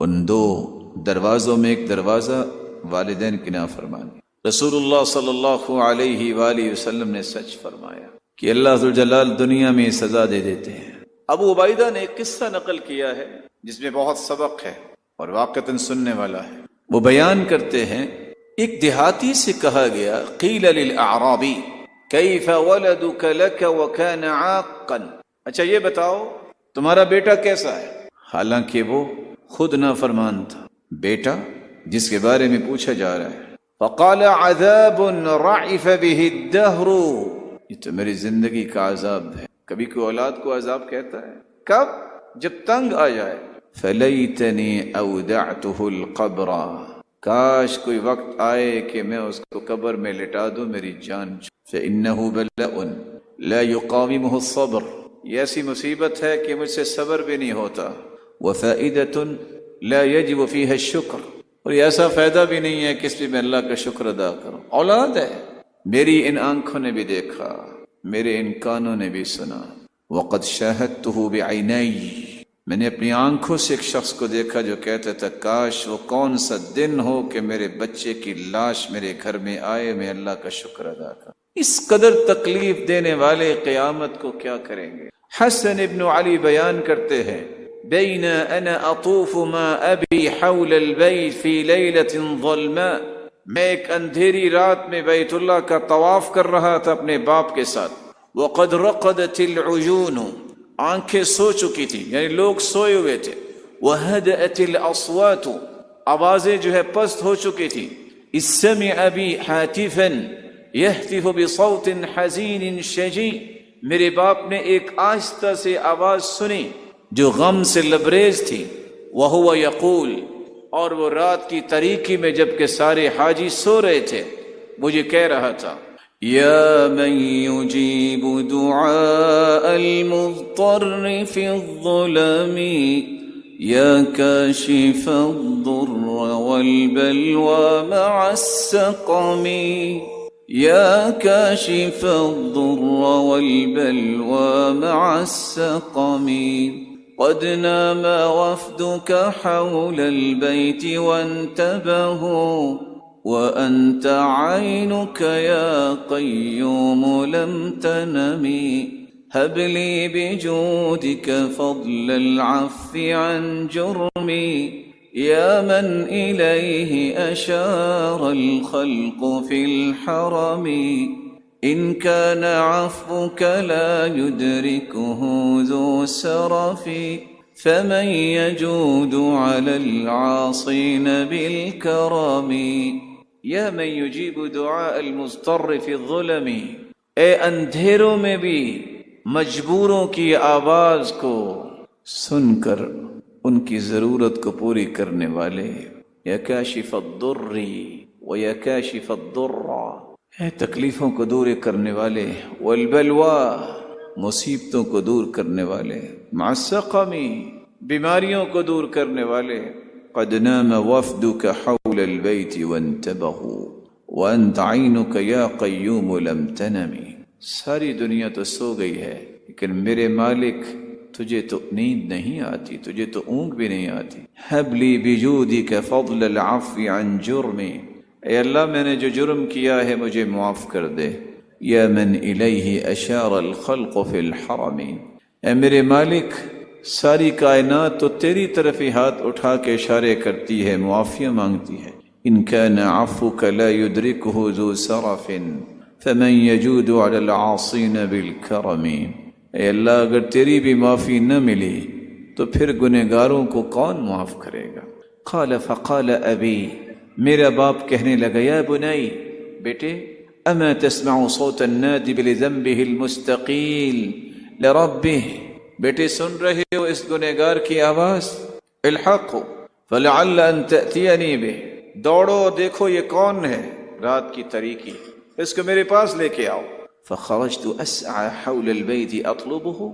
Speaker 1: ان دو دروازوں میں ایک دروازہ والدین کی نافرمانی. رسول اللہ صلی اللہ علیہ وآلہ وسلم نے سچ فرمایا کہ اللہ ذوالجلال دنیا میں سزا دے دیتے ہیں. ابو عبیدہ نے ایک قصہ نقل کیا ہے جس میں بہت سبق ہے اور واقعتاً سننے والا ہے. وہ بیان کرتے ہیں ایک دیہاتی سے کہا گیا قیل للاعرابی کیف ولدک لک وکان عاقا، اچھا یہ بتاؤ تمہارا بیٹا کیسا ہے؟ حالانکہ وہ خود نافرمان تھا. بیٹا جس کے بارے میں پوچھا جا رہا ہے، فقال عذاب رعف به الدہر، یہ تو میری زندگی کا عذاب ہے. کبھی کوئی اولاد کو عذاب کہتا ہے؟ کب؟ جب تنگ آ جائے. فلیتنی اودعته القبر، کاش کوئی وقت آئے کہ میں اس کو قبر میں لٹا دوں میری جان. فإنه بلاء لا يقاومه الصبر، یہ ایسی مصیبت ہے کہ مجھ سے صبر بھی نہیں ہوتا. وفائدة لا يجب فيها الشکر، اور یہ ایسا فائدہ بھی نہیں ہے کہ اس پہ میں اللہ کا شکر ادا کروں. اولاد ہے، میری ان آنکھوں نے بھی دیکھا، میرے ان کانوں نے بھی سنا. وقد شاہدته بعینی، میں نے اپنی آنکھوں سے ایک شخص کو دیکھا جو کہتا تھا کاش وہ کون سا دن ہو کہ میرے بچے کی لاش میرے گھر میں آئے، میں اللہ کا شکر ادا کروں. اس قدر تکلیف دینے والے قیامت کو کیا کریں گے؟ حسن ابن علی بیان کرتے ہیں بین انا اطوف ما ابی حول البیت فی لیلۃ ظلماء، میں ایک اندھیری رات میں بیت اللہ کا طواف کر رہا تھا اپنے باپ کے ساتھ. وقد رقدت العیون، آنکھیں سو چکی تھی، یعنی لوگ سوئے ہوئے تھے. وہدأت الاصوات، آوازیں جو ہے پست ہو چکی تھی. اذ سمع بی حاتفا یہتف بصوت حزین شجی، میرے باپ نے ایک آہستہ سے آواز سنی جو غم سے لبریز تھی. وہو یقول، اور وہ رات کی تاریکی میں جب کہ سارے حاجی سو رہے تھے مجھے کہہ رہا تھا یا من یجیب دعاء المضطر فی الظلم یا کاشف الضر والبلوى مع السقم، یا کاشف الضر والبلوى مع السقم. قد نام وفدك حول البيت وانتبهوا وأنت عينك يا قيوم لم تنم. هب لي بجودك فضل العفو عن جرمي يا من إليه أشار الخلق في الحرم. إن كان عفوك لا يدركه ذو سرف فمن يجود على العاصين بالكرم. یا من یجیب دعاء المضطر فی الظلم، اے اندھیروں میں بھی مجبوروں کی آواز کو سن کر ان کی ضرورت کو پوری کرنے والے. یا کاشف الضر و یا کاشف الضر، اے تکلیفوں کو دور کرنے والے. والبلوى، مصیبتوں کو دور کرنے والے. مع السقم، بیماریوں کو دور کرنے والے. قد نام وفدك حول البيت وانتبهوا وانت عينك يا قيوم لم تنم. ساری دنیا تو سو گئی ہے لیکن میرے مالک تجھے تو نیند نہیں آتی، تجھے تو اونگ بھی نہیں آتی. هب لي بجودك فضل العفو عن جرمي، اے اللہ میں نے جو جرم کیا ہے مجھے معاف کر دے. یا من الیہ اشار الخلق فی الحرم، اے میرے مالک ساری کائنات تو تیری طرف ہی ہاتھ اٹھا کے اشارے کرتی ہے، معافیاں مانگتی ہے. ان کان عفوک لا یدرکہ ذو سرف فمن يجود على العاصين بالكرم، اے اللہ اگر تیری بھی معافی نہ ملی تو پھر گنہگاروں کو کون معاف کرے گا؟ قال فقال ابی، میرا باپ کہنے لگا یا بنی، بیٹے، اما تسمع صوت النادب لذنبه المستقیل لربه، بیٹے سن رہے ہو اس گنہگار کی آواز؟ الحق فلعل ان تأتینی به، دوڑو دیکھو یہ کون ہے، رات کی تاریکی، اس کو میرے پاس لے کے آؤ۔ فخرجت اسعى حول البيت اطلبه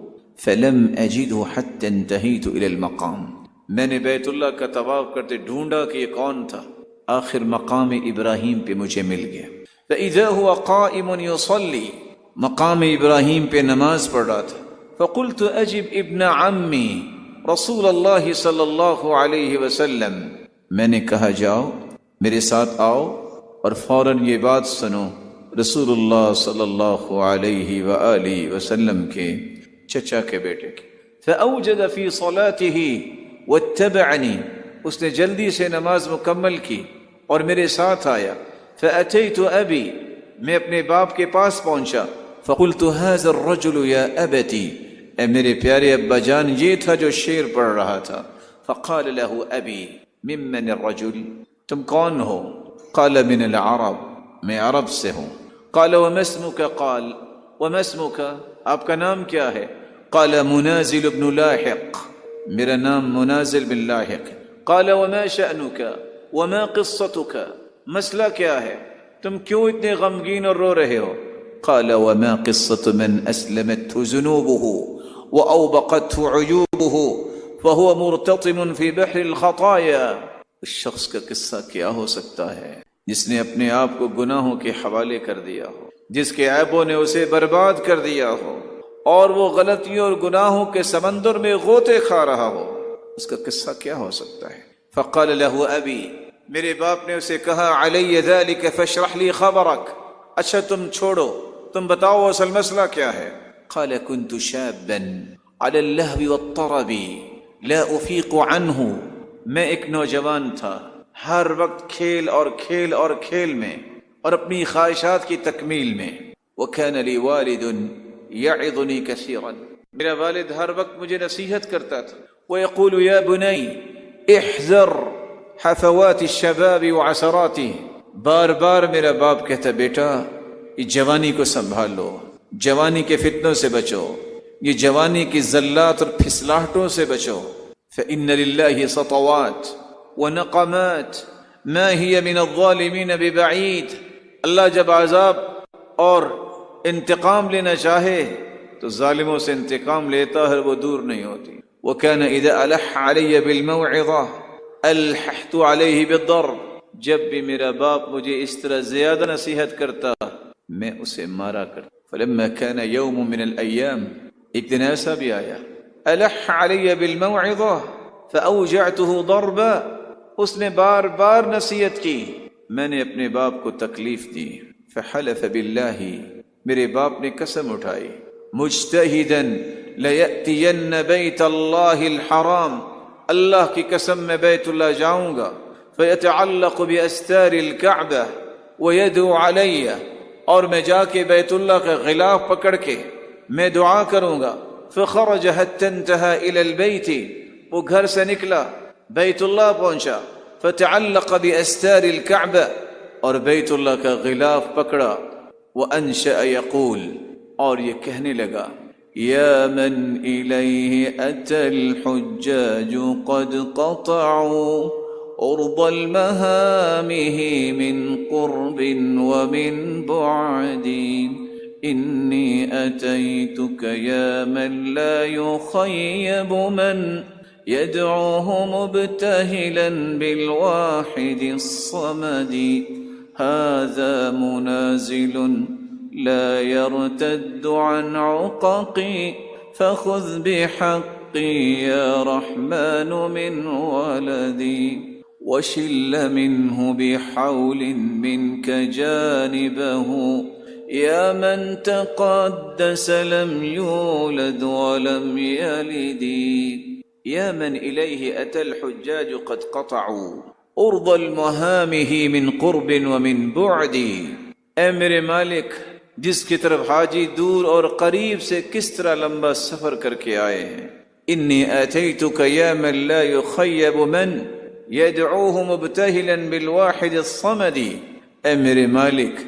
Speaker 1: فلم اجده حتى انتهيت الى المقام، میں نے بیت اللہ کا طواف کرتے ڈھونڈا کہ یہ کون تھا، آخر مقام ابراہیم پہ مجھے مل گیا۔ فاذا هو قائم يصلي، مقام ابراہیم پہ نماز پڑھ رہا تھا۔ فقلت اجب ابن عمی رسول اللہ صلی اللہ علیہ وسلم، میں نے کہا جاؤ میرے ساتھ آؤ اور فوراً یہ بات سنو رسول اللہ صلی اللہ علیہ وآلہ وسلم کے چچا کے بیٹے کی۔ فأوجد فی صلاته واتبعنی، اس نے جلدی سے نماز مکمل کی اور میرے ساتھ آیا۔ فأتیت ابی، میں اپنے باپ کے پاس پہنچا۔ فقلت هذا الرجل یا ابتی، اے میرے پیارے ابا جان یہ تھا جو شعر پڑھ رہا تھا۔ فقال له ابی ممن الرجل، تم کون ہو؟ قال من العرب، میں عرب سے ہوں۔ قال وما اسمك؟ قال وما اسمك، آپ کا نام کیا ہے؟ قال منازل بن لاحق، میرا نام منازل بن لاحق۔ قال وما شأنك وما قصتك، مسئلہ کیا ہے، تم کیوں اتنے غمگین اور رو رہے ہو؟ قال وما قصة من أسلمته ذنوبه وأوبقته عيوبه فهو مرتطم في بحر الخطايا، اس شخص کا قصہ کیا ہو سکتا ہے جس نے اپنے آپ کو گناہوں کے حوالے کر دیا ہو، جس کے عیبوں نے اسے برباد کر دیا ہو اور وہ غلطیوں اور گناہوں کے سمندر میں غوطے کھا رہا ہو، اس کا قصہ کیا ہو سکتا ہے؟ فقال له ابی، میرے باپ نے اسے کہا علی ذلك فاشرح لي خبرك، اچھا تم چھوڑو، تم بتاؤ اصل مسئلہ کیا ہے؟ قال كنت شابا على اللهو والطرب لا افيق عنه، میں ایک نوجوان تھا ہر وقت کھیل اور کھیل اور کھیل میں اور اپنی خواہشات کی تکمیل میں۔ وكان لي والد يعظني كثيرا، میرا والد ہر وقت مجھے نصیحت کرتا تھا۔ ويقول يا بني احذر حفوات الشباب وعثراته، بار بار میرا باپ کہتا بیٹا یہ جوانی کو سنبھال لو، جوانی کے فتنوں سے بچو، یہ جوانی کی زلات اور پھسلاہٹوں سے بچو۔ فإن لله سطوات ونقمات ما هي من الظالمین ببعید، اللہ جب عذاب اور انتقام لینا چاہے تو ظالموں سے انتقام لیتا ہے، وہ دور نہیں ہوتی۔ وكان اذا الح علی بالموعظہ الححت علیہ بالضرب، جب بھی میرا باپ مجھے اس طرح زیادہ نصیحت کرتا میں اسے مارا کرتا۔ فلما كان يوم من الأيام، ایک دن ایسا بھی آیا، الح علی بالموعظہ فأوجعته ضربا، اس نے بار بار نصیحت کی، میں نے اپنے باپ کو تکلیف دی۔ فحلف باللہ، میرے باپ نے قسم اٹھائی، مجتہدا لیأتین بیت اللہ الحرام، اللہ کی قسم میں بیت اللہ جاؤں گا، فیتعلق باستار الکعبہ ویدعو علی، اور میں جا کے بیت اللہ کا غلاف پکڑ کے میں دعا کروں گا۔ فخرج حتى انتهى الى البيت، وہ گھر سے نکلا بیت اللہ پہنچا، فتعلق باستار الکعبہ، اور بیت اللہ کا غلاف پکڑا۔ وانشأ يقول، اور یہ کہنے لگا، یا من الیہ اتى الحجاج قد قطعوا عرض المهامه من قرب ومن بعد، انی اتیتک یا من لا یخیب من يدعوه مبتهلا بالواحد الصمد، هذا منازل لا يرتد عن عققي فخذ بحقي يا رحمن من ولدي، وشل منه بحول منك جانبه يا من تقدس لم يولد ولم يلد، يا من إليه أتى الحجاج قد قطعوا أرض المهامه من قرب ومن بعد، اے میرے مالک جس کی طرف حاجی دور اور قریب سے کس طرح لمبا سفر کر کے آئے ہیں. انی آتیتک یا من لا یخیب من یدعوہ مبتہلا بالواحد الصمد. اے میرے مالک،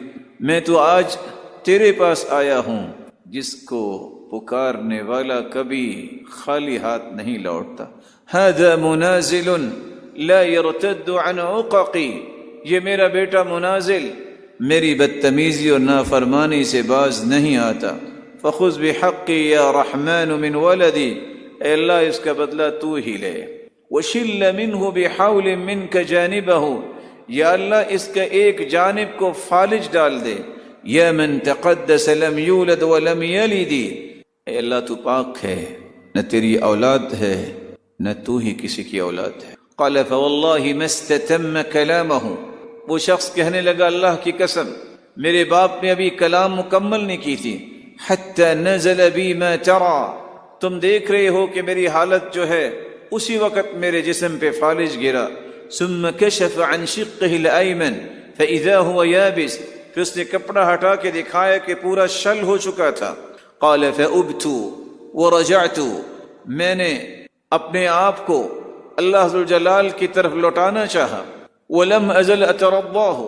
Speaker 1: میں تو آج تیرے پاس آیا ہوں جس کو پکارنے والا کبھی خالی ہاتھ نہیں لوٹتا. ھذا منازل لا يرتد عن عققی. یہ میرا بیٹا منازل میری بدتمیزی اور نافرمانی سے باز نہیں آتا. فخذ بحقی یا رحمن من ولدی. اے اللہ اس کا بدلہ تو ہی لے. وشل منہ بحول منک جانبہ. یا اللہ اس کا ایک جانب کو فالج ڈال دے. یا من تقدس لم یولد ولم یلد. اے اللہ تو پاک ہے، نہ تیری اولاد ہے نہ تو ہی کسی کی اولاد ہے. قال فواللہ ما استتم کلامہ. وہ شخص کہنے لگا اللہ کی قسم میرے باپ نے ابھی کلام مکمل نہیں کی تھی. حتی نزل بی ما ترى. تم دیکھ رہے ہو کہ میری حالت جو ہے اسی وقت میرے جسم پہ فالج گرا. ثم کشف عن شقه الایمن فاذا هو یابس. پھر اس نے کپڑا ہٹا کے دکھایا کہ پورا شل ہو چکا تھا. قال فأبت ورجعت. میں نے اپنے آپ کو اللہ ذوالجلال کی طرف لوٹانا چاہا. ولم ازل اترضاه.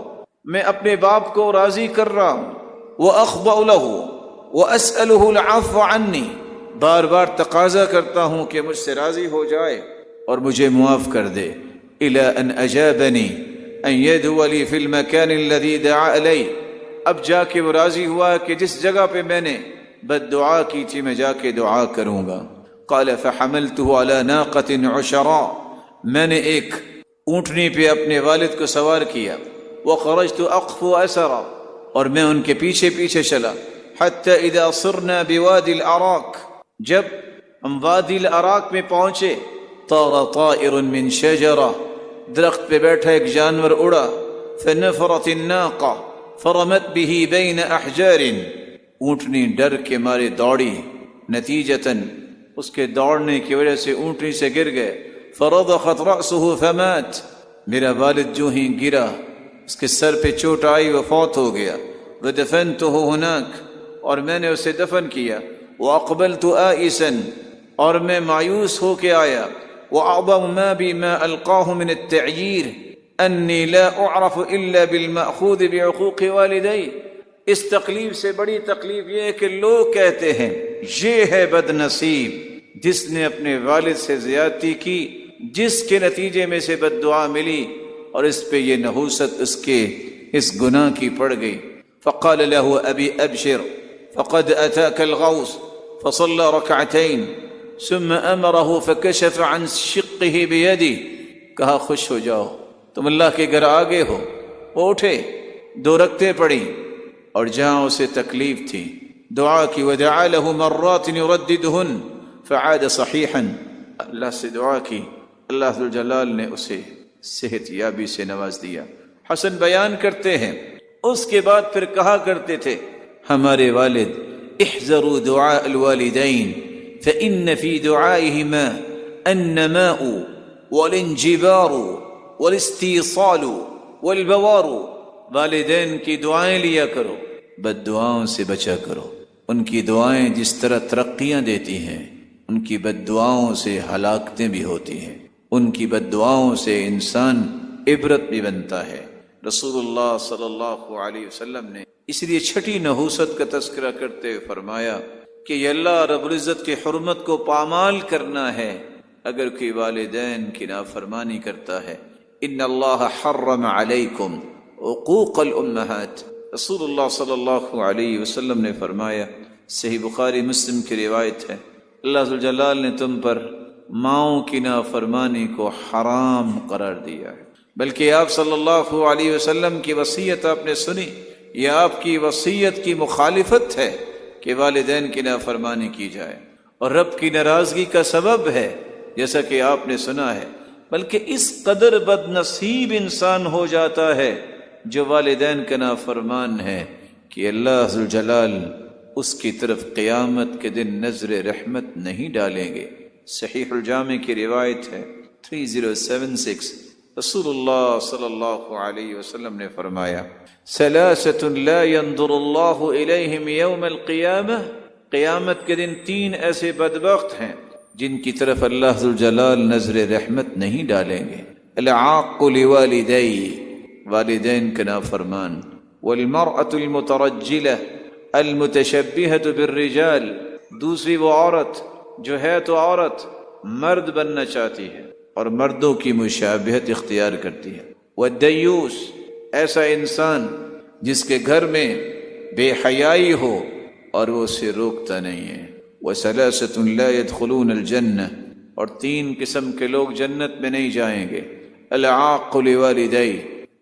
Speaker 1: میں اپنے باپ کو راضی کر رہا ہوں. واخضع له واسأله العفو عني. بار بار تقاضا کرتا ہوں کہ مجھ سے راضی ہو جائے اور مجھے معاف کر دے. الى ان اجابني ان يدعو لي في المكان الذي دعا لي. اب جا کے وہ راضی ہوا کہ جس جگہ پہ میں نے بد دعا کی تھی میں جا کے دعا کروں گا. قال فحملته على ناقة عشراء. میں نے ایک اونٹنی پہ اپنے والد کو سوار کیا. وخرجت اقفو اثرا. اور میں ان کے پیچھے پیچھے چلا. حتى اذا صرنا بوادي العراق. جب ہم وادی العراق میں پہنچے. طار طائر من شجرة. درخت پہ بیٹھا ایک جانور اڑا. فنفرت الناقة فرمت به بين احجار. اونٹنی ڈر کے مارے دوڑی. نتیجتاً اس کے دوڑنے کی وجہ سے اونٹنی سے گر گئے. فرضخت رأسه فمات. میرا والد جو ہی گرا اس کے سر پہ چوٹ آئی وہ فوت ہو گیا. ودفنته هناك. اور میں نے اسے دفن کیا. واقبلت آئسا. اور میں مایوس ہو کے آیا. وأعظم ما بي ما ألقاه من التعيير أني لا أعرف إلا بالمأخوذ بعقوق والدي. اس تکلیف سے بڑی تکلیف یہ ہے کہ لوگ کہتے ہیں یہ ہے بد نصیب جس نے اپنے والد سے زیادتی کی جس کے نتیجے میں سے بد دعا ملی اور اس پہ یہ نحوست اس کے اس گناہ کی پڑ گئی. فقال له أبي أبشر فقد أتاك الغوث. فصلى ركعتين ثم امره فكشف عن شقه بيده. کہا خوش ہو جاؤ تم اللہ کے گھر آ گئے ہو. وہ اٹھے 2 رکعتیں پڑھی اور جہاں اسے تکلیف تھی دعا کی. ودعا له مرات يرددهن فعاد صحيحا. اللہ سے دعا کی اللہ ذوالجلال نے اسے صحت یابی سے نواز دیا. حسن بیان کرتے ہیں اس کے بعد پھر کہا کرتے تھے ہمارے والد احذروا دعاء الوالدین فإن في دعائهما النماء والانجبار والاستیصال والبوار. والدین کی دعائیں لیا کرو بد دعاؤں سے بچا کرو. ان کی دعائیں جس طرح ترقیاں دیتی ہیں ان کی بد دعاؤں سے ہلاکتیں بھی ہوتی ہیں. ان کی بد دعاؤں سے انسان عبرت بھی بنتا ہے. رسول اللہ صلی اللہ علیہ وسلم نے اس لیے چھٹی نحوست کا تذکرہ کرتے ہوئے فرمایا کہ یہ اللہ رب العزت کی حرمت کو پامال کرنا ہے اگر کوئی والدین کی نافرمانی کرتا ہے. ان اللہ حرم علیکم عقوق الامہات. رسول اللہ صلی اللہ علیہ وسلم نے فرمایا صحیح بخاری مسلم کی روایت ہے اللہ ذوالجلال نے تم پر ماؤں کی نافرمانی کو حرام قرار دیا ہے. بلکہ آپ صلی اللہ علیہ وسلم کی وصیت آپ نے سنی. یہ آپ کی وصیت کی مخالفت ہے کہ والدین کی نافرمانی کی جائے اور رب کی ناراضگی کا سبب ہے جیسا کہ آپ نے سنا ہے. بلکہ اس قدر بد نصیب انسان ہو جاتا ہے جو والدین کا نافرمان ہے کہ اللہ ذوالجلال اس کی طرف قیامت کے دن نظر رحمت نہیں ڈالیں گے. صحیح الجامع کی روایت ہے 3076 رسول اللہ صلی اللہ علیہ وسلم نے فرمایا ثلاثۃ لا ينظر اللہ الیہم یوم القیامہ، قیامت کے دن تین ایسے بدبخت ہیں جن کی طرف اللہ ذوالجلال نظر رحمت نہیں ڈالیں گے۔ العاق لوالدیہ، والدین کا نافرمان، والمرأة المترجلہ المتشبہۃ بالرجال، دوسری وہ عورت جو ہے تو عورت مرد بننا چاہتی ہے اور مردوں کی مشابہت اختیار کرتی ہے۔ والدیوس، ایسا انسان جس کے گھر میں بے حیائی ہو اور وہ اسے روکتا نہیں ہے۔ وثلاثۃ لا يدخلون الجنہ، اور تین قسم کے لوگ جنت میں نہیں جائیں گے۔ العاق لوالدیہ،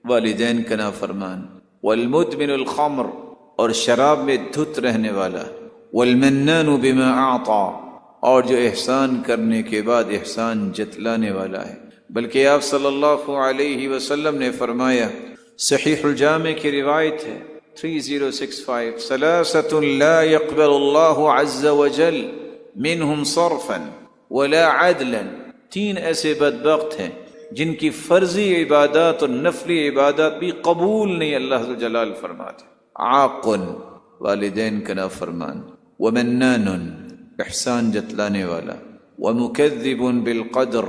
Speaker 1: والدین کا نافرمان، والمدمن الخمر، اور شراب میں دھت رہنے والا، والمنان بما اعطى، اور جو احسان کرنے کے بعد احسان جتلانے والا ہے۔ بلکہ آپ صلی اللہ علیہ وسلم نے فرمایا، صحیح الجامع کی روایت ہے 3065، ثلاثۃ لا يقبل اللہ عز وجل منہم صرفا ولا عدلا، تین ایسے بدبخت ہیں جن کی فرضی عبادات اور نفلی عبادات بھی قبول نہیں اللہ جلال فرماتے۔ عاق، والدین کا نافرمان، ومنان، احسان جتلانے والا، ومکذب بالقدر،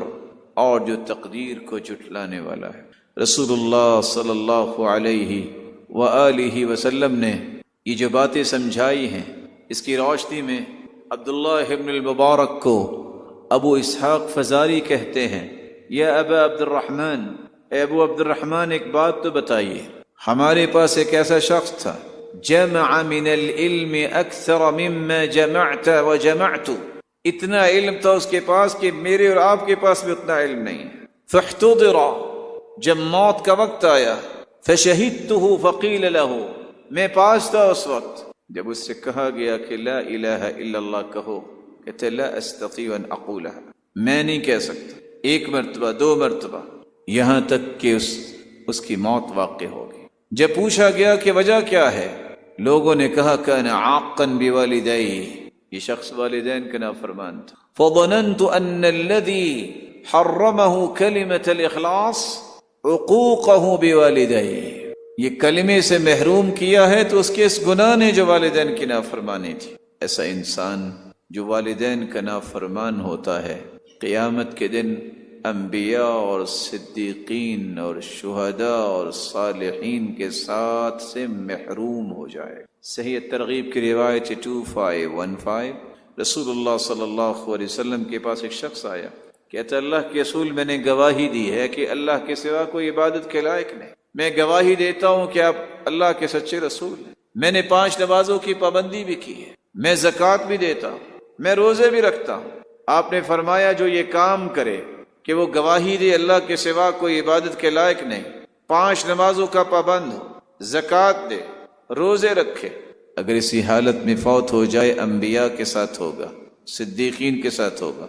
Speaker 1: اور جو تقدیر کو جھٹلانے والا ہے۔ رسول اللہ صلی اللہ علیہ وآلہ وسلم نے یہ جو باتیں سمجھائی ہیں، اس کی روشنی میں عبداللہ ابن المبارک کو ابو اسحاق فزاری کہتے ہیں، یا ابا عبد الرحمن، اے ابو عبد الرحمن ایک بات تو بتائیے، ہمارے پاس ایک ایسا شخص تھا جمع من العلم اکثر مما جمعت وجمعت، اتنا علم تھا اس کے پاس کہ میرے اور آپ کے پاس بھی اتنا علم نہیں ہے۔ فاحتضر، جب موت کا وقت آیا، فشہدتہ فقیل له، میں پاس تھا اس وقت جب اس سے کہا گیا کہ لا الہ الا اللہ کہو، کہتے لا استطیع ان اقولها، میں نہیں کہہ سکتا، ایک مرتبہ، دو مرتبہ، یہاں تک کہ اس کی موت واقع ہوگی۔ جب پوچھا گیا کہ وجہ کیا ہے، لوگوں نے کہا کان عاقا بوالدیہ، یہ شخص والدین کا نافرمان تھا۔ فظننت ان الذی حرمہ کلمۃ الاخلاص عقوقہ بوالدیہ، یہ کلمے سے محروم کیا ہے تو اس کے اس گناہ نے جو والدین کی نافرمانی تھی۔ ایسا انسان جو والدین کا نافرمان ہوتا ہے، قیامت کے دن انبیاء اور صدیقین اور شہداء اور صالحین کے ساتھ سے محروم ہو جائے۔ صحیح ترغیب کی روایت 2515، رسول اللہ صلی اللہ علیہ وسلم کے پاس ایک شخص آیا، کہتا اللہ کے رسول، میں نے گواہی دی ہے کہ اللہ کے سوا کوئی عبادت کے لائق نہیں، میں گواہی دیتا ہوں کہ آپ اللہ کے سچے رسول ہیں، میں نے 5 نمازوں کی پابندی بھی کی ہے، میں زکوٰۃ بھی دیتا ہوں، میں روزے بھی رکھتا ہوں۔ آپ نے فرمایا جو یہ کام کرے کہ وہ گواہی دے اللہ کے سوا کوئی عبادت کے لائق نہیں، 5 نمازوں کا پابند ہو، زکوٰۃ دے، روزے رکھے، اگر اسی حالت میں فوت ہو جائے، انبیاء کے ساتھ ہوگا، صدیقین کے ساتھ ہوگا،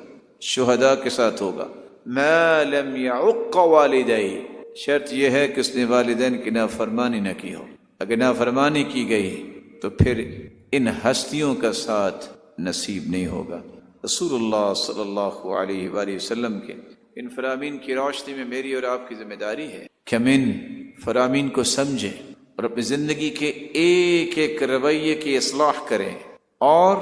Speaker 1: شہداء کے ساتھ ہوگا۔ ما لم يعق والدیہ، شرط یہ ہے کہ اس نے والدین کی نافرمانی نہ کی ہو، اگر نافرمانی کی گئی تو پھر ان ہستیوں کا ساتھ نصیب نہیں ہوگا۔ رسول اللہ صلی اللہ علیہ وآلہ وسلم کے ان فرامین کی روشنی میں میری اور آپ کی ذمہ داری ہے کہ ہم ان فرامین کو سمجھیں اور اپنی زندگی کے ایک ایک رویے کی اصلاح کریں، اور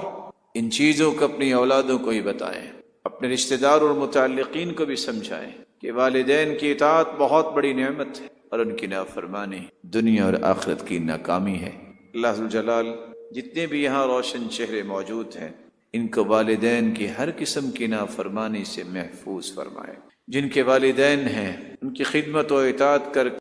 Speaker 1: ان چیزوں کو اپنی اولادوں کو ہی بتائیں، اپنے رشتہ دار اور متعلقین کو بھی سمجھائیں کہ والدین کی اطاعت بہت بڑی نعمت ہے اور ان کی نافرمانی دنیا اور آخرت کی ناکامی ہے۔ اللہ ذوالجلال جتنے بھی یہاں روشن چہرے موجود ہیں، ان کو والدین کی ہر قسم کی نافرمانی سے محفوظ فرمائے۔ جن کے والدین ہیں ان کی خدمت و اطاعت کر